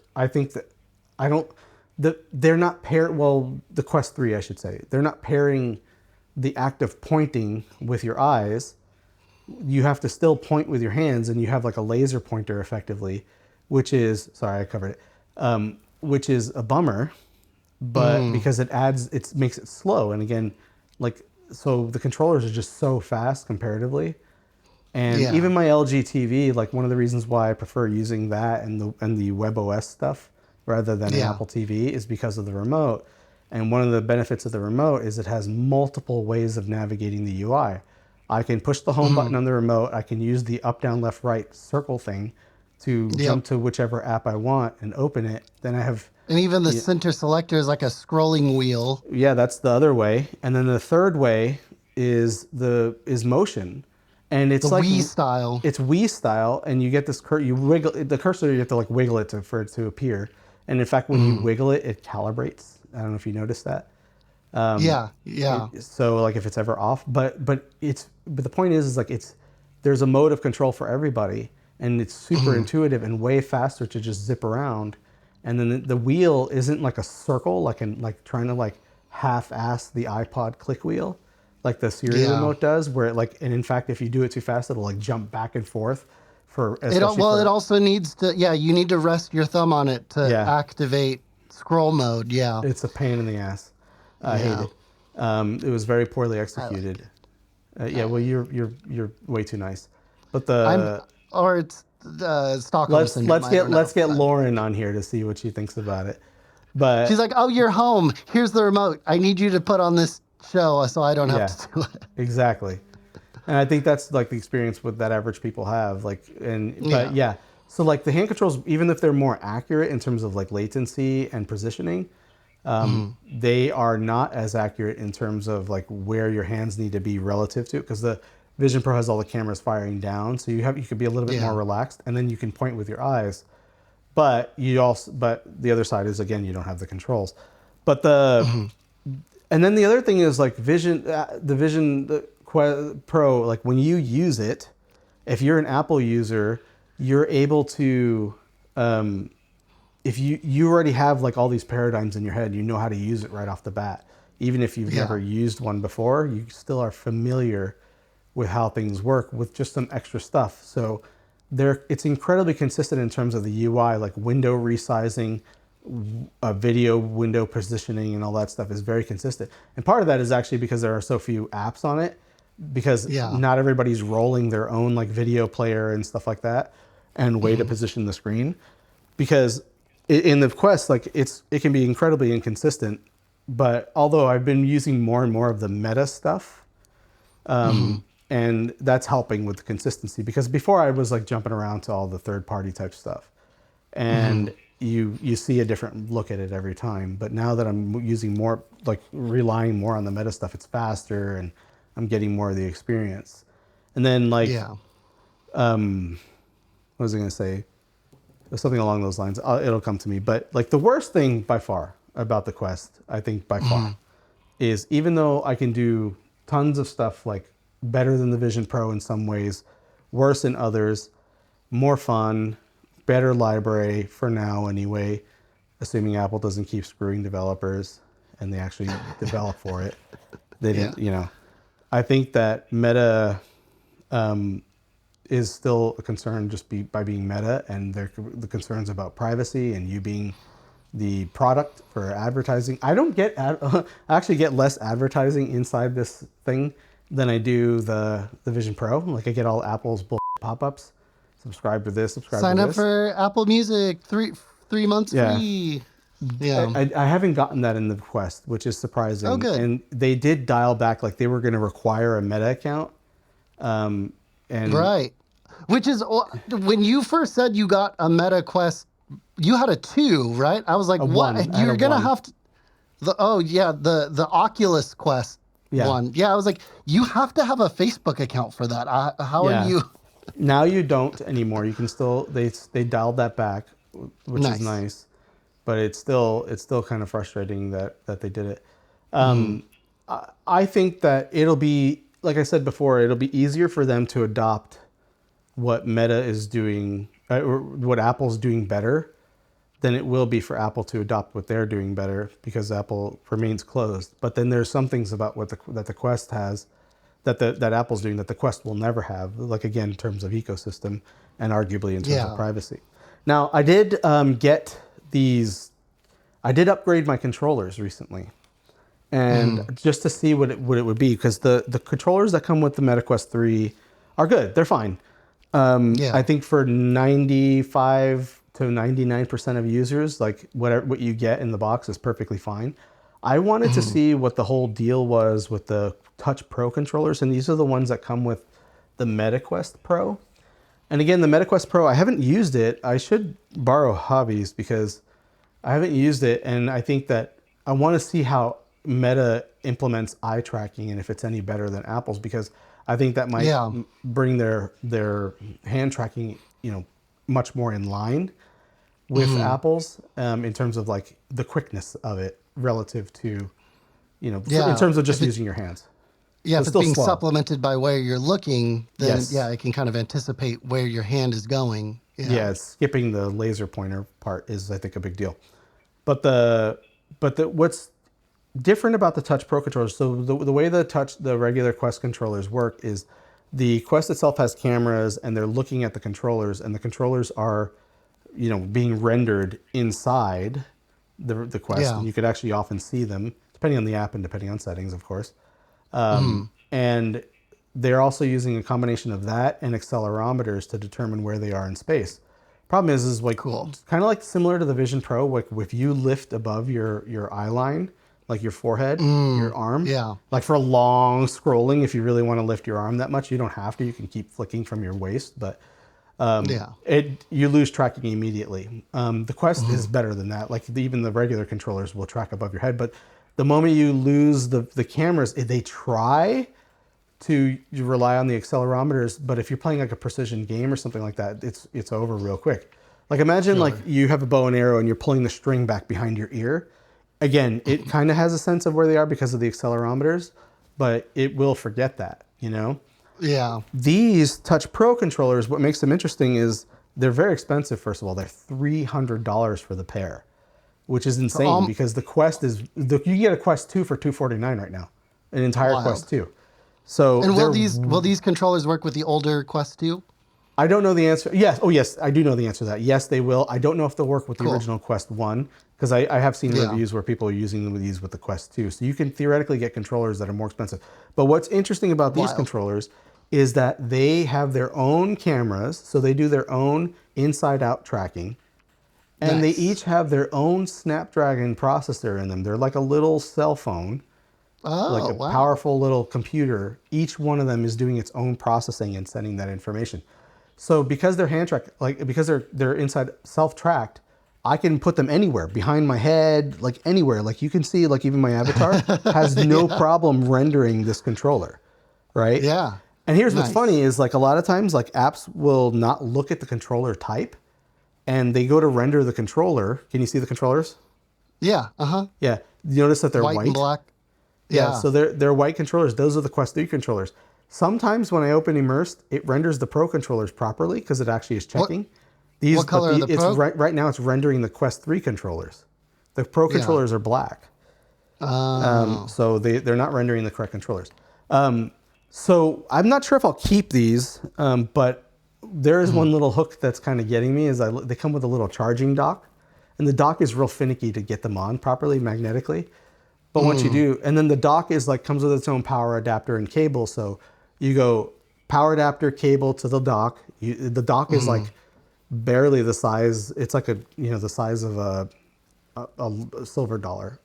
not paired. Well, the Quest 3, I should say, they're not pairing the act of pointing with your eyes. You have to still point with your hands, and you have like a laser pointer effectively, which is, sorry, I covered it, which is a bummer. But because it makes it slow. And again, like, so the controllers are just so fast comparatively. And even my LG TV, like one of the reasons why I prefer using that and the WebOS stuff rather than an Apple TV is because of the remote. And one of the benefits of the remote is it has multiple ways of navigating the UI. I can push the home button on the remote. I can use the up, down, left, right circle thing to jump to whichever app I want and open it. Then I have... And even the center selector is like a scrolling wheel. Yeah, that's the other way. And then the third way is motion. And it's like Wii style. It's Wii style, and you get this you wiggle the cursor. You have to like wiggle it for it to appear. And in fact, when you wiggle it, it calibrates. I don't know if you noticed that. Yeah. So like if it's ever off, but the point is like there's a mode of control for everybody, and it's super intuitive and way faster to just zip around. And then the wheel isn't like a circle, like trying to like half-ass the iPod click wheel, like the Siri remote does, where and in fact, if you do it too fast, it'll like jump back and forth. It also needs to, you need to rest your thumb on it to activate scroll mode. Yeah. It's a pain in the ass. I hate it. It was very poorly executed. Well, you're way too nice. But it's Stockholm syndrome. Let's get Lauren on here to see what she thinks about it. But she's like, "Oh, you're home. Here's the remote. I need you to put on this show so I don't have to do it." Exactly. And I think that's like the experience that average people have. So like the hand controls, even if they're more accurate in terms of like latency and positioning, they are not as accurate in terms of like where your hands need to be relative to it, because the Vision Pro has all the cameras firing down, so you could be a little bit more relaxed, and then you can point with your eyes. But the other side is, again, you don't have the controls. But and then the other thing is like the Vision Pro, like when you use it, if you're an Apple user, you're able to, if you already have like all these paradigms in your head, you know how to use it right off the bat. Even if you've never used one before, you still are familiar with how things work with just some extra stuff. So it's incredibly consistent in terms of the UI, like window resizing, video window positioning, and all that stuff is very consistent. And part of that is actually because there are so few apps on it, because not everybody's rolling their own like video player and stuff like that and way to position the screen. Because in the Quest, like it can be incredibly inconsistent. But although I've been using more and more of the Meta stuff, and that's helping with the consistency, because before I was like jumping around to all the third-party type stuff, and you see a different look at it every time. But now that I'm using more, like relying more on the Meta stuff, it's faster and I'm getting more of the experience. And then like, what was I going to say? Something along those lines. It'll come to me. But like the worst thing by far about the Quest, I think by far, is even though I can do tons of stuff like better than the Vision Pro in some ways, worse in others, more fun, better library for now anyway, assuming Apple doesn't keep screwing developers and they actually develop for it. They didn't, I think that Meta is still a concern just by being Meta, and the concerns about privacy and you being the product for advertising. I don't I actually get less advertising inside this thing than I do the Vision Pro. Like I get all Apple's pop-ups, subscribe to this, subscribe Sign to up this. for Apple Music, three months Yeah. free. Yeah. I haven't gotten that in the Quest, which is surprising. Oh, good. And they did dial back, like they were going to require a Meta account. And Right. Which is when you first said you got a Meta Quest, you had a 2, right? I was like, A what? 1. I had You're a gonna 1. have to. The Oculus Quest Yeah. one. Yeah, I was like, you have to have a Facebook account for that. How Yeah. are you? Now you don't anymore. You can still they dialed that back, which is Nice. nice, but it's still kind of frustrating that they did it. I think that it'll be, like I said before, it'll be easier for them to adopt what Meta is doing, or what Apple's doing better, than it will be for Apple to adopt what they're doing better, because Apple remains closed. But then there's some things about that the Quest has that Apple's doing that the Quest will never have, like again in terms of ecosystem and arguably in terms of privacy. Now I did I did upgrade my controllers recently, and just to see what it would be, because the controllers that come with the Meta Quest 3 are good. They're fine. I think for 95 to 99% of users, like what you get in the box is perfectly fine. I wanted to see what the whole deal was with the Touch Pro controllers, and these are the ones that come with the Meta Quest Pro. And again, the Meta Quest Pro, I haven't used it. I should borrow Hobbies because I haven't used it, and I think that I want to see how Meta implements eye tracking and if it's any better than Apple's, because I think that might bring their hand tracking, much more in line with Apple's in terms of like the quickness of it relative to, in terms of just using your hands. Yeah, So if it's being slow. supplemented by where you're looking, then Yes. it can kind of anticipate where your hand is going. Yeah, skipping the laser pointer part is, I think, a big deal. But what's different about the Touch Pro controllers, so the way the regular Quest controllers work is the Quest itself has cameras, and they're looking at the controllers, and the controllers are, being rendered inside the Quest, Yeah. and you could actually often see them, depending on the app and depending on settings, of course. And they're also using a combination of that and accelerometers to determine where they are in space. Problem is like Cool. kind of like similar to the Vision Pro, like if you lift above your eye line, like your forehead, your arm, like for long scrolling, if you really want to lift your arm that much, you don't have to. You can keep flicking from your waist, but you lose tracking immediately. The Quest is better than that. Like even the regular controllers will track above your head, but the moment you lose the cameras, they try to rely on the accelerometers, but if you're playing like a precision game or something like that, it's over real quick. Like imagine like you have a bow and arrow and you're pulling the string back behind your ear. Again, it kind of has a sense of where they are because of the accelerometers, but it will forget that, Yeah. These Touch Pro controllers, what makes them interesting is they're very expensive. First of all, they're $300 for the pair, which is insane because the Quest you can get a Quest 2 for $249 right now, an entire Quest 2. So And will these controllers work with the older Quest 2? I don't know the answer. Yes. Oh, yes. I do know the answer to that. Yes, they will. I don't know if they'll work with the original Quest 1 because I have seen reviews where people are using these with the Quest 2. So you can theoretically get controllers that are more expensive. But what's interesting about these controllers is that they have their own cameras. So they do their own inside-out tracking. And they each have their own Snapdragon processor in them. They're like a little cell phone. Like a powerful little computer. Each one of them is doing its own processing and sending that information. So because they're hand tracked, like because they're inside self-tracked, I can put them anywhere, behind my head, like anywhere. Like you can see, like even my avatar has no problem rendering this controller, right? Yeah. And here's what's funny is like a lot of times like apps will not look at the controller type, and they go to render the controller. Can you see the controllers? Yeah. Yeah. You notice that they're white and black. Yeah, so they're white controllers. Those are the Quest 3 controllers. Sometimes when I open Immersed, it renders the Pro controllers properly because it actually is checking. What color are the Pro? Right now it's rendering the Quest 3 controllers. The Pro controllers are black. So they're not rendering the correct controllers. So I'm not sure if I'll keep these, but there is one little hook that's kind of getting me is they come with a little charging dock. And the dock is real finicky to get them on properly magnetically. But once you do, and then the dock is like comes with its own power adapter and cable. So you go power adapter cable to the dock. The dock is like barely the size. It's like the size of a silver dollar,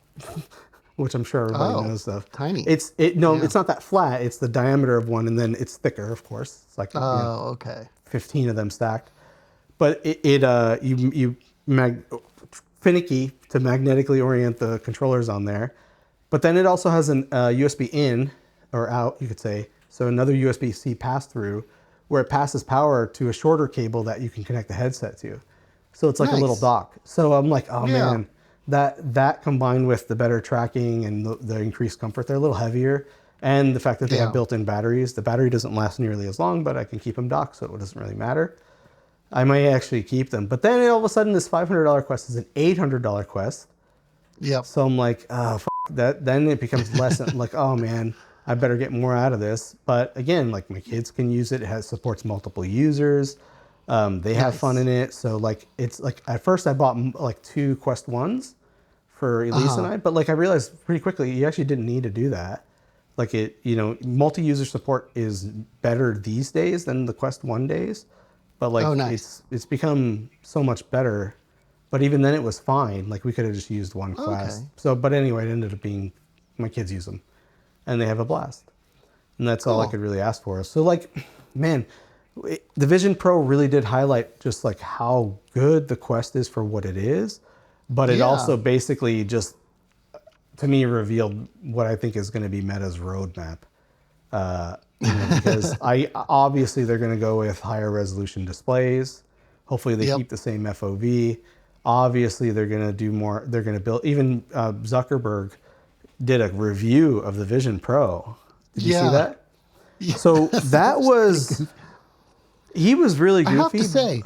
which I'm sure everybody knows of. Tiny. It's not that flat. It's the diameter of one, and then it's thicker, of course. It's like okay. 15 of them stacked. But finicky to magnetically orient the controllers on there. But then it also has an USB in or out, you could say. So another USB-C pass-through where it passes power to a shorter cable that you can connect the headset to. So it's like a little dock. So I'm like, oh man, that combined with the better tracking and the increased comfort, they're a little heavier. And the fact that they have built-in batteries. The battery doesn't last nearly as long, but I can keep them docked, so it doesn't really matter. I might actually keep them. But then all of a sudden, this $500 Quest is an $800 Quest. Yep. So I'm like, that. Then it becomes less like, oh man, I better get more out of this. But again, like my kids can use it. It supports multiple users. They have fun in it. So like, it's like at first I bought like 2 Quest 1s for Elise and I, but like I realized pretty quickly you actually didn't need to do that. Like multi-user support is better these days than the Quest 1 days. But like it's become so much better. But even then it was fine. Like we could have just used one Quest. Okay. So, but anyway, it ended up being my kids use them and they have a blast. And that's all I could really ask for. So like, man, the Vision Pro really did highlight just like how good the Quest is for what it is. But it also basically just, to me, revealed what I think is going to be Meta's roadmap. Because obviously they're going to go with higher resolution displays. Hopefully they keep the same FOV. Obviously they're going to do more. They're going to build. Even Zuckerberg did a review of the Vision Pro. Did you see that? Yeah. So that was. He was really goofy. I have to say,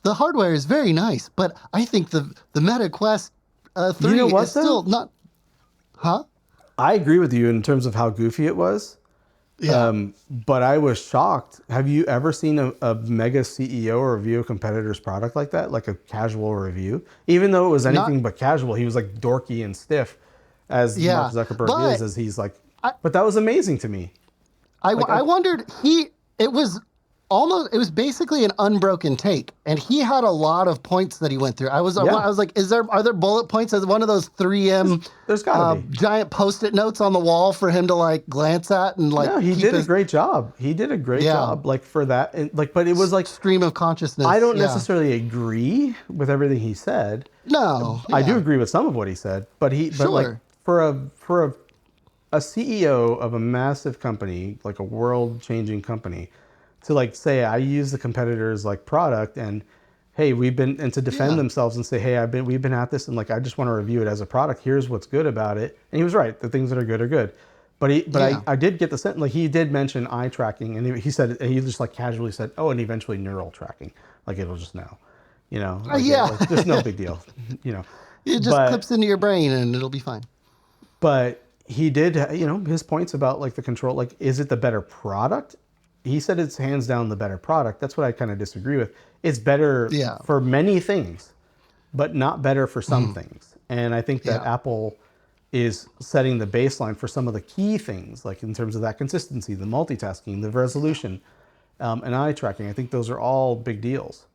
the hardware is very nice, but I think the Meta Quest 3 is still not. Huh? I agree with you in terms of how goofy it was. Yeah. But I was shocked. Have you ever seen a mega CEO review a competitor's product like that? Like a casual review? Even though it was anything but casual, he was like dorky and stiff as Mark Zuckerberg is, as he's like, but that was amazing to me. I wondered, it was basically an unbroken take, and he had a lot of points that he went through. I was like, are there bullet points as one of those 3M there's gotta be giant Post-it notes on the wall for him to like glance at and like? No, he did a great job. He did a great job, like for that. And, like, but it was like stream of consciousness. I don't necessarily agree with everything he said. No, I do agree with some of what he said, but like for a CEO of a massive company, like a world-changing company, to like say I use the competitor's like product and hey to defend themselves and say hey we've been at this and like I just want to review it as a product. Here's what's good about it. And he was right. The things that are good are good. But I did get the sense like he did mention eye tracking and he said he just like casually said and eventually neural tracking, like it'll just know, like, just no big deal, It just clips into your brain and it'll be fine. But he did, his points about like the control, like is it the better product? He said it's hands down the better product. That's what I kind of disagree with. It's better for many things, but not better for some things. And I think that Apple is setting the baseline for some of the key things, like in terms of that consistency, the multitasking, the resolution, and eye tracking. I think those are all big deals.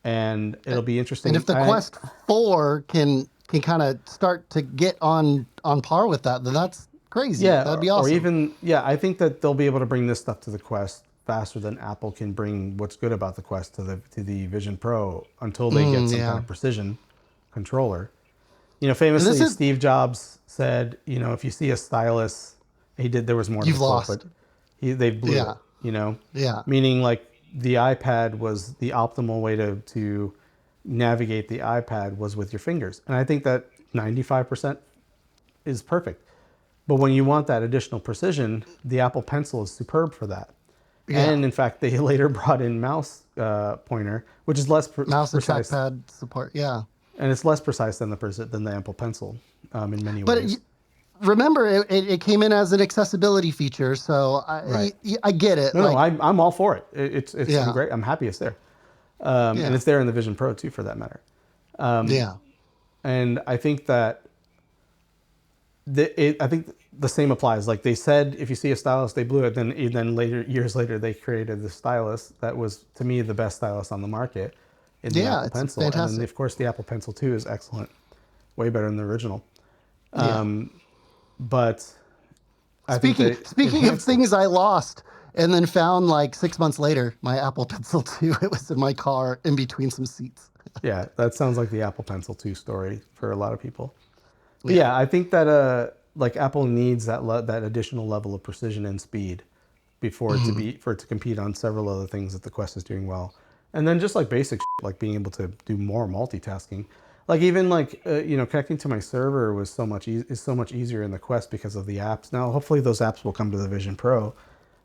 And it'll be interesting. And if the Quest 4 can kind of start to get on par with that, then that's crazy. Yeah, that'd be awesome. Or even, I think that they'll be able to bring this stuff to the Quest faster than Apple can bring what's good about the Quest to the Vision Pro until they get some kind of precision controller. Famously, Steve Jobs said, if you see a stylus, there was more. You've lost. But they blew it. Meaning like the iPad was the optimal way to navigate the iPad was with your fingers, and I think that 95% is perfect. But when you want that additional precision, the Apple Pencil is superb for that. Yeah. And in fact, they later brought in mouse pointer, which is less mouse precise. And trackpad support. Yeah, and it's less precise than the Apple Pencil in many ways. But remember, it came in as an accessibility feature, so I get it. No, I'm all for it. It's great. I'm happy it's there, and it's there in the Vision Pro too, for that matter. And I think that I think the same applies. Like they said, if you see a stylus, they blew it. Then years later, they created the stylus that was, to me, the best stylus on the market in the Apple it's Pencil. fantastic. And then, of course, the Apple Pencil 2 is excellent. Way better than the original. But I speaking of things I lost and then found like 6 months later, my Apple Pencil 2, it was in my car in between some seats. Yeah, that sounds like the Apple Pencil 2 story for a lot of people. But yeah, I think that like Apple needs that that additional level of precision and speed before for it to compete on several other things that the Quest is doing well. And then just like basic shit, like being able to do more multitasking. Like even like connecting to my server was is so much easier in the Quest because of the apps. Now hopefully those apps will come to the Vision Pro,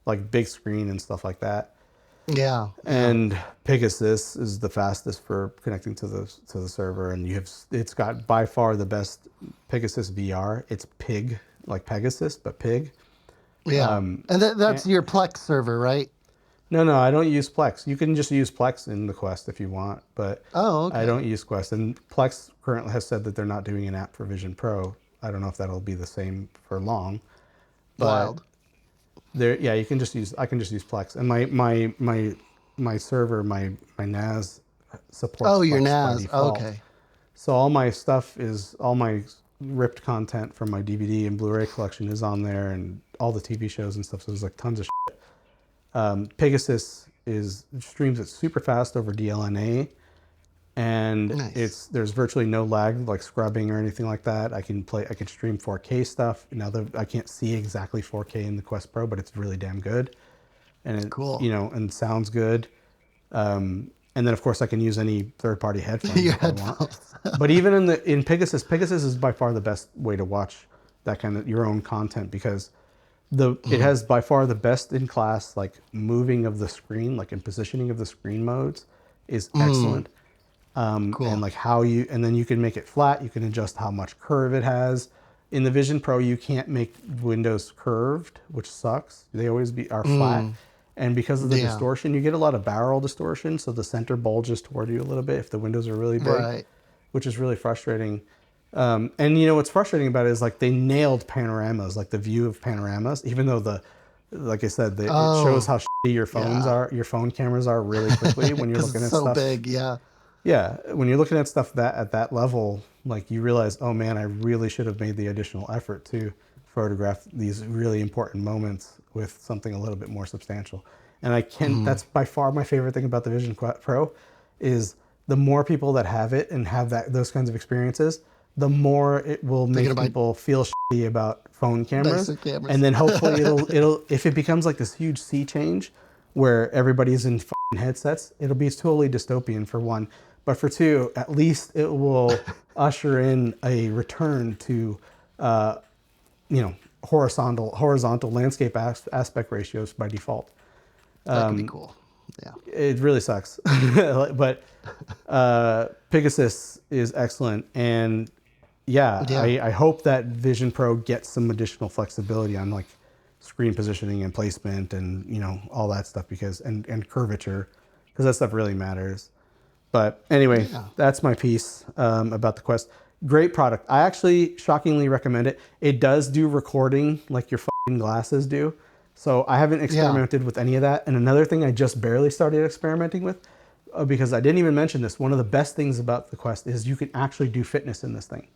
like big screen and stuff like that. Yeah. And Pegasus is the fastest for connecting to the server, and it's got by far the best Pegasus VR. It's Pig, like Pegasus, but Pig. Yeah. And that's your Plex server, right? No, I don't use Plex. You can just use Plex in the Quest if you want, but okay. I don't use Quest. And Plex currently has said that they're not doing an app for Vision Pro. I don't know if that'll be the same for long. But Wild. I can just use Plex. And my server, my NAS supports your Plex by NAS. default. Okay. So all my stuff all my ripped content from my DVD and Blu-ray collection is on there, and all the TV shows and stuff. So there's like tons of shit. Pegasus streams it super fast over DLNA, and nice. there's virtually no lag, like scrubbing or anything like that. I can stream 4K stuff. Now I can't see exactly 4K in the Quest Pro, but it's really damn good, and cool. And sounds good. And then of course I can use any third-party headphones if I want. But even in Pegasus is by far the best way to watch that kind of your own content, because it has by far the best in class like moving of the screen, like in positioning of the screen modes is excellent. Cool. And like and then you can make it flat. You can adjust how much curve it has. In the Vision Pro, you can't make windows curved, which sucks. They always are flat. And because of the distortion, you get a lot of barrel distortion. So the center bulges toward you a little bit if the windows are really big, which is really frustrating. And what's frustrating about it is like they nailed panoramas, like the view of panoramas, even though like I said, it shows how shitty your phones are, your phone cameras are really quickly when you're looking at stuff. It's so big, yeah. Yeah, when you're looking at stuff at that level, like you realize, oh man, I really should have made the additional effort to photograph these really important moments with something a little bit more substantial. And that's by far my favorite thing about the Vision Pro is the more people that have it and have those kinds of experiences, the more it will make people feel shitty about phone cameras. And then hopefully it'll if it becomes like this huge sea change where everybody's in headsets, it'll be totally dystopian for one. But for two, at least it will usher in a return to horizontal landscape aspect ratios by default. That could be cool. Yeah. It really sucks. But Pegasus is excellent. And I hope that Vision Pro gets some additional flexibility on like screen positioning and placement and all that stuff, and curvature, because that stuff really matters. But anyway, that's my piece about the Quest. Great product. I actually shockingly recommend it. It does do recording like your fucking glasses do. So I haven't experimented with any of that. And another thing I just barely started experimenting with, because I didn't even mention this, one of the best things about the Quest is you can actually do fitness in this thing.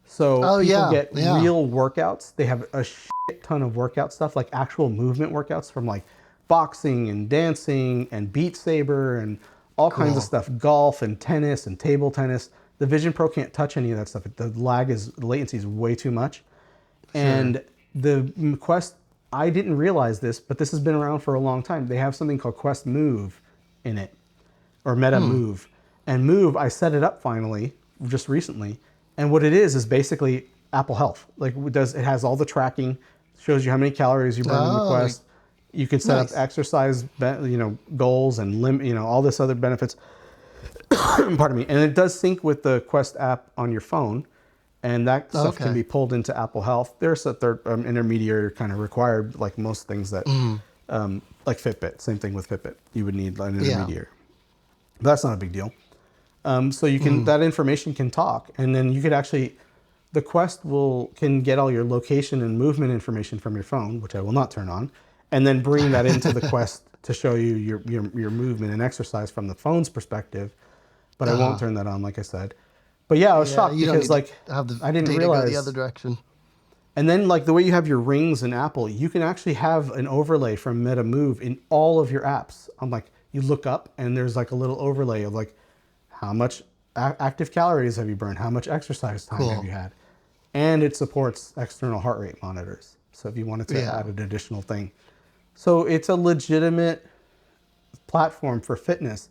So people get real workouts. They have a shit ton of workout stuff, like actual movement workouts from like boxing and dancing and Beat Saber and all kinds of stuff, golf and tennis and table tennis. The Vision Pro can't touch any of that stuff. The latency is way too much. And the Quest, I didn't realize this, but this has been around for a long time. They have something called Quest Move in it, or Meta Move. And Move, I set it up finally, just recently. And what it is basically Apple Health. Like it has all the tracking, shows you how many calories you burn in the Quest. You can set up exercise, goals and all this other benefits. Pardon me. And it does sync with the Quest app on your phone, and that stuff can be pulled into Apple Health. There's a third intermediary kind of required, like most things that, like Fitbit. Same thing with Fitbit. You would need an intermediary. But that's not a big deal. So you can that information can talk, and then you could actually the Quest can get all your location and movement information from your phone, which I will not turn on, and then bring that into the Quest to show you your movement and exercise from the phone's perspective. But I won't turn that on, like I said. But yeah, I was shocked you don't because need like to have the I didn't data realize go the other direction. And then like the way you have your rings in Apple, you can actually have an overlay from Meta Move in all of your apps. I'm like, you look up and there's like a little overlay of like how much active calories have you burned? How much exercise time have you had? And it supports external heart rate monitors. So if you wanted to add an additional thing. So it's a legitimate platform for fitness.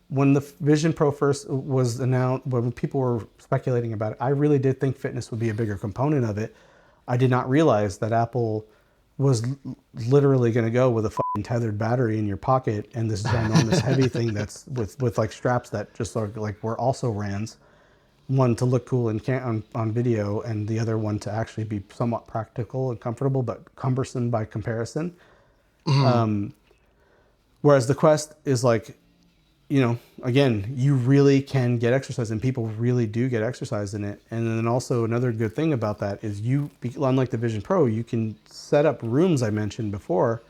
When the Vision Pro first was announced, when people were speculating about it, I really did think fitness would be a bigger component of it. I did not realize that Apple was literally going to go with a fucking tethered battery in your pocket and this ginormous heavy thing that's with like straps that just are like were also RANs. One to look cool on video, and the other one to actually be somewhat practical and comfortable, but cumbersome by comparison. Whereas the Quest is like, you know, again, you really can get exercise, and people really do get exercise in it. And then also another good thing about that is unlike the Vision Pro, you can set up rooms I mentioned before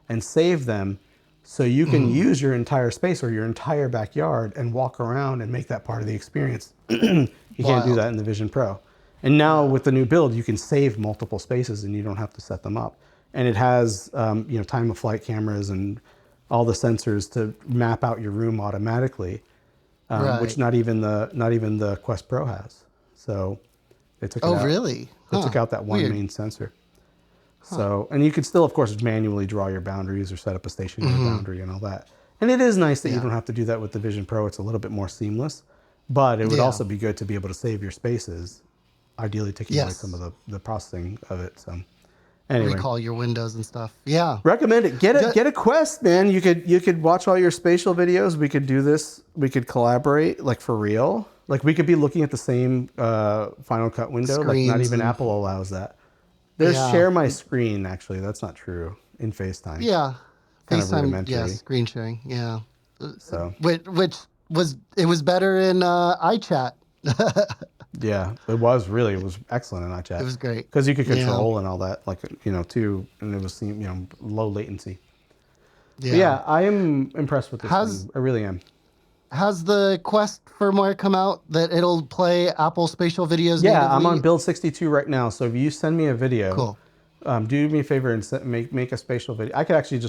and save them so you can use your entire space or your entire backyard and walk around and make that part of the experience. You can't do that in the Vision Pro. And now with the new build, you can save multiple spaces and you don't have to set them up. And it has, you know, time of flight cameras and all the sensors to map out your room automatically, which not even the Quest Pro has. So they took it out. Really? They took out that one main sensor. So, and you could still, of course, manually draw your boundaries or set up a stationary boundary and all that. And it is nice that you don't have to do that with the Vision Pro. It's a little bit more seamless, but it would also be good to be able to save your spaces, ideally taking away some of the processing of it. So anyway, recall your windows and stuff. Yeah, recommend it. Get a Quest, man. You could watch all your spatial videos. We could do this. We could collaborate, like for real. Like we could be looking at the same Final Cut window. Like not even Apple allows that. There's share my screen. Actually, that's not true in FaceTime. Yeah, kind of FaceTime. rudimentary. Yeah, screen sharing. Yeah. So which was better in iChat. yeah, it was excellent in iChat. It was great because you could control and all that, like, you know, too, and it was, you know, low latency. Yeah, but yeah, I am impressed with this thing. I really am. Has the Quest firmware come out that it'll play Apple spatial videos? Yeah, natively? I'm on build 62 right now. So if you send me a video, cool. Do me a favor and make a spatial video. I could actually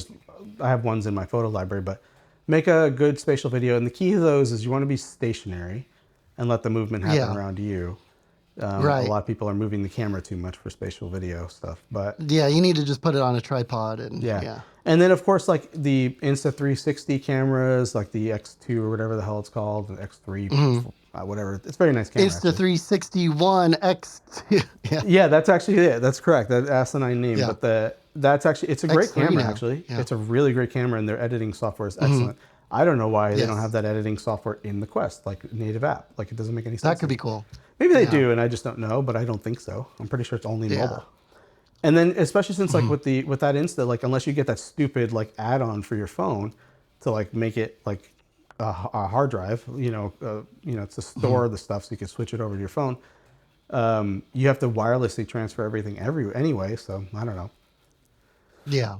I have ones in my photo library, but make a good spatial video. And the key to those is you want to be stationary and let the movement happen around you. Right. A lot of people are moving the camera too much for spatial video stuff, but yeah, you need to just put it on a tripod and yeah. And then of course, like the Insta360 cameras, like the X2 or whatever the hell it's called, the X3, whatever. It's a very nice camera. Insta360 One X2. Yeah, that's actually it. That's correct. That asinine name, but that's actually it's a great camera. Now. Actually, yeah. It's a really great camera, and their editing software is excellent. I don't know why they don't have that editing software in the Quest, like native app. Like it doesn't make any sense. That could be cool. Maybe they do, and I just don't know, but I don't think so. I'm pretty sure it's only mobile. And then, especially since like with that Insta, like unless you get that stupid like add-on for your phone to like make it like a hard drive, you know, to store the stuff so you can switch it over to your phone. You have to wirelessly transfer everything anyway. So I don't know. Yeah.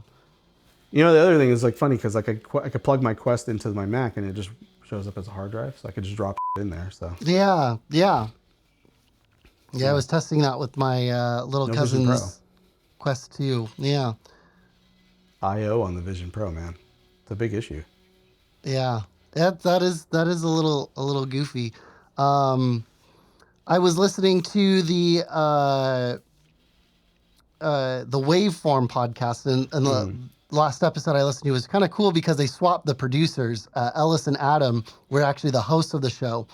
You know, the other thing is like funny because like I could plug my Quest into my Mac and it just shows up as a hard drive, so I could just drop it in there. So yeah. I was testing that with my little cousin's Quest 2. Yeah. I/O on the Vision Pro, man, it's a big issue. Yeah, that is a little goofy. I was listening to the Waveform podcast, and the last episode I listened to was kind of cool because they swapped the producers. Ellis and Adam were actually the hosts of the show.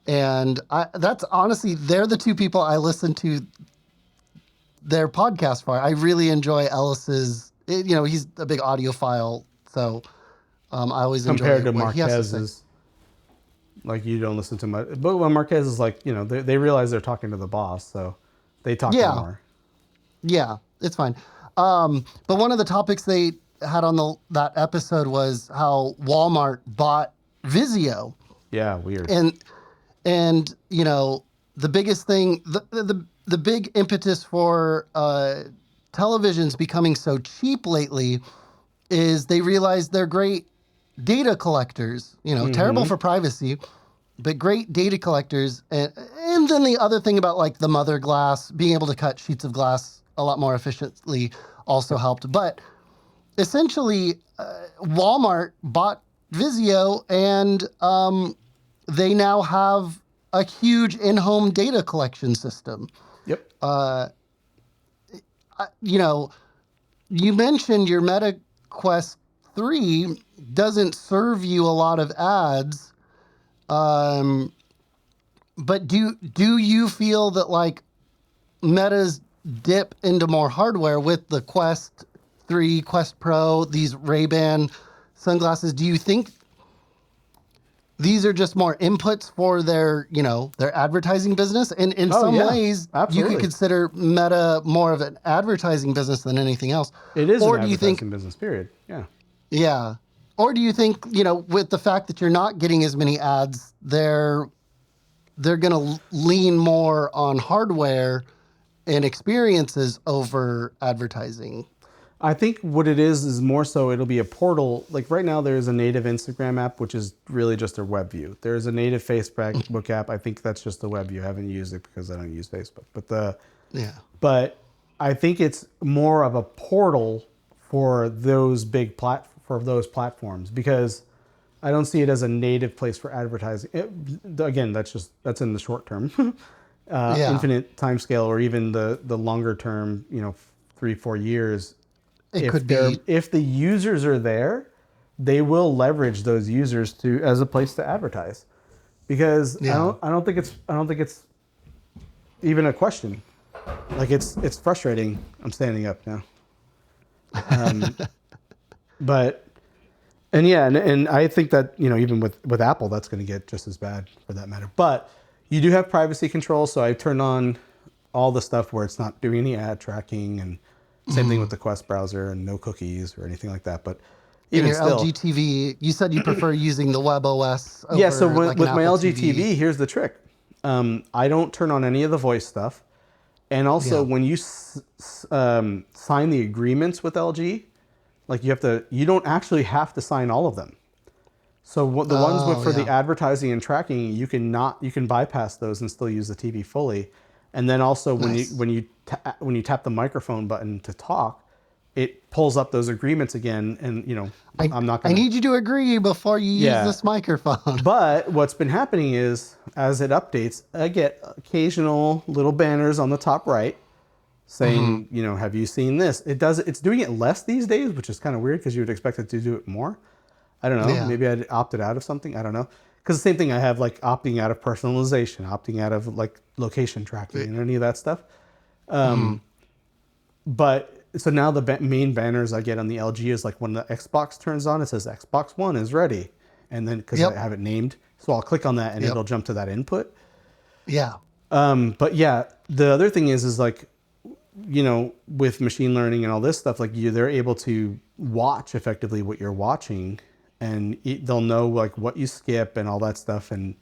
And that's honestly, they're the two people I listen to their podcast for. I really enjoy Ellis's, he's a big audiophile. So I always compared enjoy to Marquez's, like you don't listen to much. But when Marquez is like, they realize they're talking to the boss. So they talk more. Yeah, it's fine. But one of the topics they had on that episode was how Walmart bought Vizio. Yeah, weird. And the biggest thing, the big impetus for televisions becoming so cheap lately is they realize they're great data collectors. You know, terrible for privacy, but great data collectors. And then the other thing about like the mother glass, being able to cut sheets of glass a lot more efficiently also helped. But essentially, Walmart bought Vizio, and they now have a huge in-home data collection system. Yep. You know, you mentioned your Meta Quest 3 doesn't serve you a lot of ads. But do you feel that like Meta's dip into more hardware with the Quest 3, Quest Pro, these RayBan sunglasses, do you think these are just more inputs for their, you know, their advertising business? And in some ways, absolutely. you could consider Meta more of an advertising business than anything else. It is or an do you think, advertising business, period. Yeah. Yeah. Or do you think, you know, with the fact that you're not getting as many ads, they're going to lean more on hardware and experiences over advertising? I think what it is more so it'll be a portal. Like right now, there's a native Instagram app, which is really just a web view. There's a native Facebook app. I think that's just the web view. I haven't used it because I don't use Facebook. But I think it's more of a portal for those those platforms, because I don't see it as a native place for advertising. Again, that's in the short term, infinite time scale, or even the longer term. 3-4 years. If the users are there, they will leverage those users as a place to advertise, because I don't think it's even a question. Like it's frustrating. I'm standing up now. And I think that even with Apple, that's going to get just as bad for that matter. But you do have privacy control, so I turned on all the stuff where it's not doing any ad tracking, and same thing with the Quest browser, and no cookies or anything like that. But in your LG TV, you said you prefer using the web OS over yeah, so with my Apple LG TV, here's the trick. I don't turn on any of the voice stuff. And also when you sign the agreements with LG, like you don't actually have to sign all of them. So the ones for the advertising and tracking, you can bypass those and still use the TV fully. And then also when you tap the microphone button to talk, it pulls up those agreements again. And I'm not going I need you to agree before you use this microphone. But what's been happening is, as it updates, I get occasional little banners on the top right saying, have you seen this? It's doing it less these days, which is kind of weird because you would expect it to do it more. I don't know. Yeah. Maybe I opted out of something. I don't know. Because the same thing, I have like opting out of personalization, opting out of like location tracking and any of that stuff. But so now the main banners I get on the LG is like when the Xbox turns on, it says Xbox One is ready. And then because I have it named, so I'll click on that and it'll jump to that input. Yeah. But yeah, the other thing is like, with machine learning and all this stuff, like they're able to watch effectively what you're watching, and they'll know like what you skip and all that stuff, and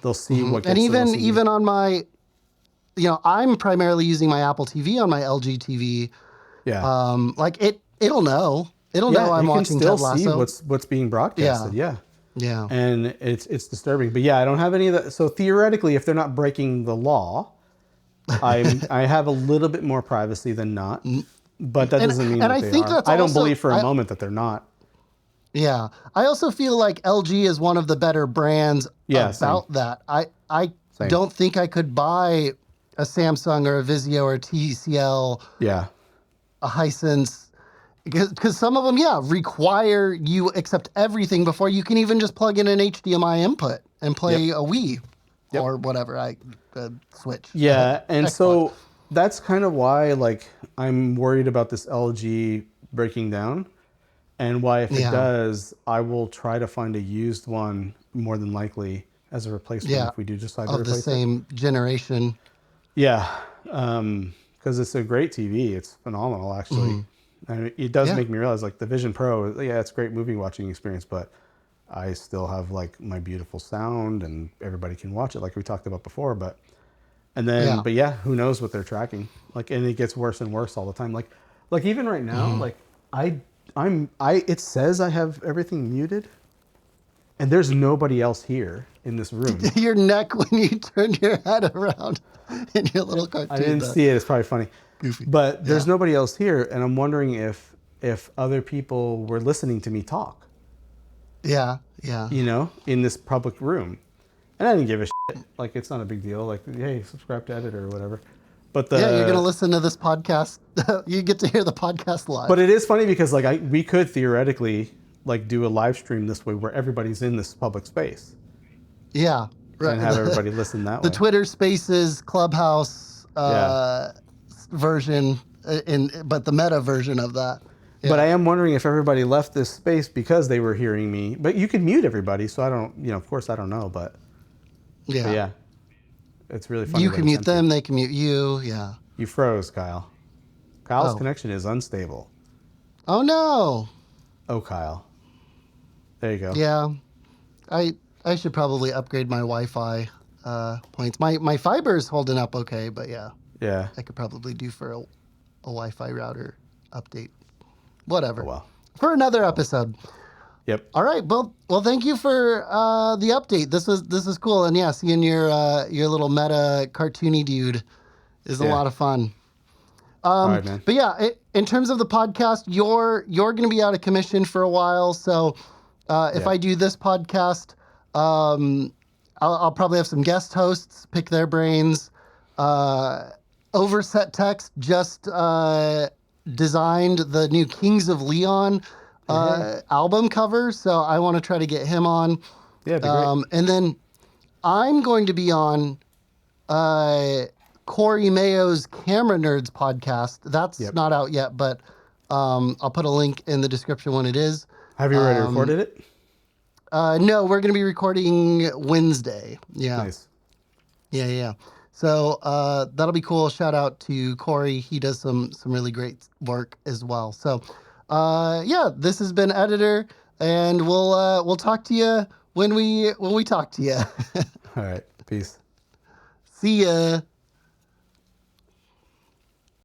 they'll see what. And even on my, I'm primarily using my Apple TV on my LG TV. Yeah. Like it'll know. It'll know I'm watching Ted Lasso. You can still see what's being broadcasted. Yeah. Yeah. And it's disturbing. But yeah, I don't have any of that. So theoretically, if they're not breaking the law, I have a little bit more privacy than not. But that doesn't mean that they are. I don't believe for a moment that they're not. Yeah. I also feel like LG is one of the better brands about that. I don't think I could buy a Samsung or a Vizio or a TCL. Yeah. A Hisense, because some of them, require you accept everything before you can even just plug in an HDMI input and play a Wii or whatever, Switch. Yeah, and so that's kind of why, like, I'm worried about this LG breaking down, and why if it does, I will try to find a used one more than likely as a replacement if we do decide to replace it. Of the same generation. Yeah. Because it's a great TV. It's phenomenal, actually. And it does make me realize, like, the Vision Pro, it's a great movie watching experience, but I still have, like, my beautiful sound, and everybody can watch it, like we talked about before. But And then, Yeah. but yeah, who knows what they're tracking? Like, and it gets worse and worse all the time. Like even right now, like it says I have everything muted, and there's nobody else here in this room. Your neck when you turn your head around in your little cartoon. I didn't see it. It's probably funny. Goofy. But there's nobody else here, and I'm wondering if other people were listening to me talk. Yeah. You know, in this public room. And I didn't give a shit. Like, it's not a big deal. Like, hey, subscribe to Editor or whatever. But Yeah, you're gonna listen to this podcast. You get to hear the podcast live. But it is funny because like we could theoretically like do a live stream this way where everybody's in this public space. Yeah. Right. And have everybody listen that way. The Twitter Spaces Clubhouse version, but the meta version of that. Yeah. But I am wondering if everybody left this space because they were hearing me. But you can mute everybody, so I don't, of course I don't know, but yeah. It's really funny. You can mute them, they can mute you, yeah. You froze, Kyle. Kyle's Oh. connection is unstable. Oh no. Oh, Kyle. There you go. Yeah. I should probably upgrade my Wi-Fi points. My fiber is holding up okay, but yeah. Yeah. I could probably do for a Wi-Fi router update. Whatever. Oh, well. For another episode. Yep. All right. Well, thank you for the update. This is cool, and yeah, seeing your little meta cartoony dude is a lot of fun. All right, man. But yeah, in terms of the podcast, you're going to be out of commission for a while. So if I do this podcast, I'll probably have some guest hosts, pick their brains. Overset Text just designed the new Kings of Leon album cover, so I want to try to get him on. Yeah, it'd be great. And then I'm going to be on Corey Mayo's Camera Nerds podcast. That's not out yet, but I'll put a link in the description when it is. Have you already recorded it? No, we're going to be recording Wednesday. Yeah. Nice. Yeah. So that'll be cool. Shout out to Corey. He does some really great work as well. So this has been Editor, and we'll talk to you when we talk to you. All right. Peace. See ya.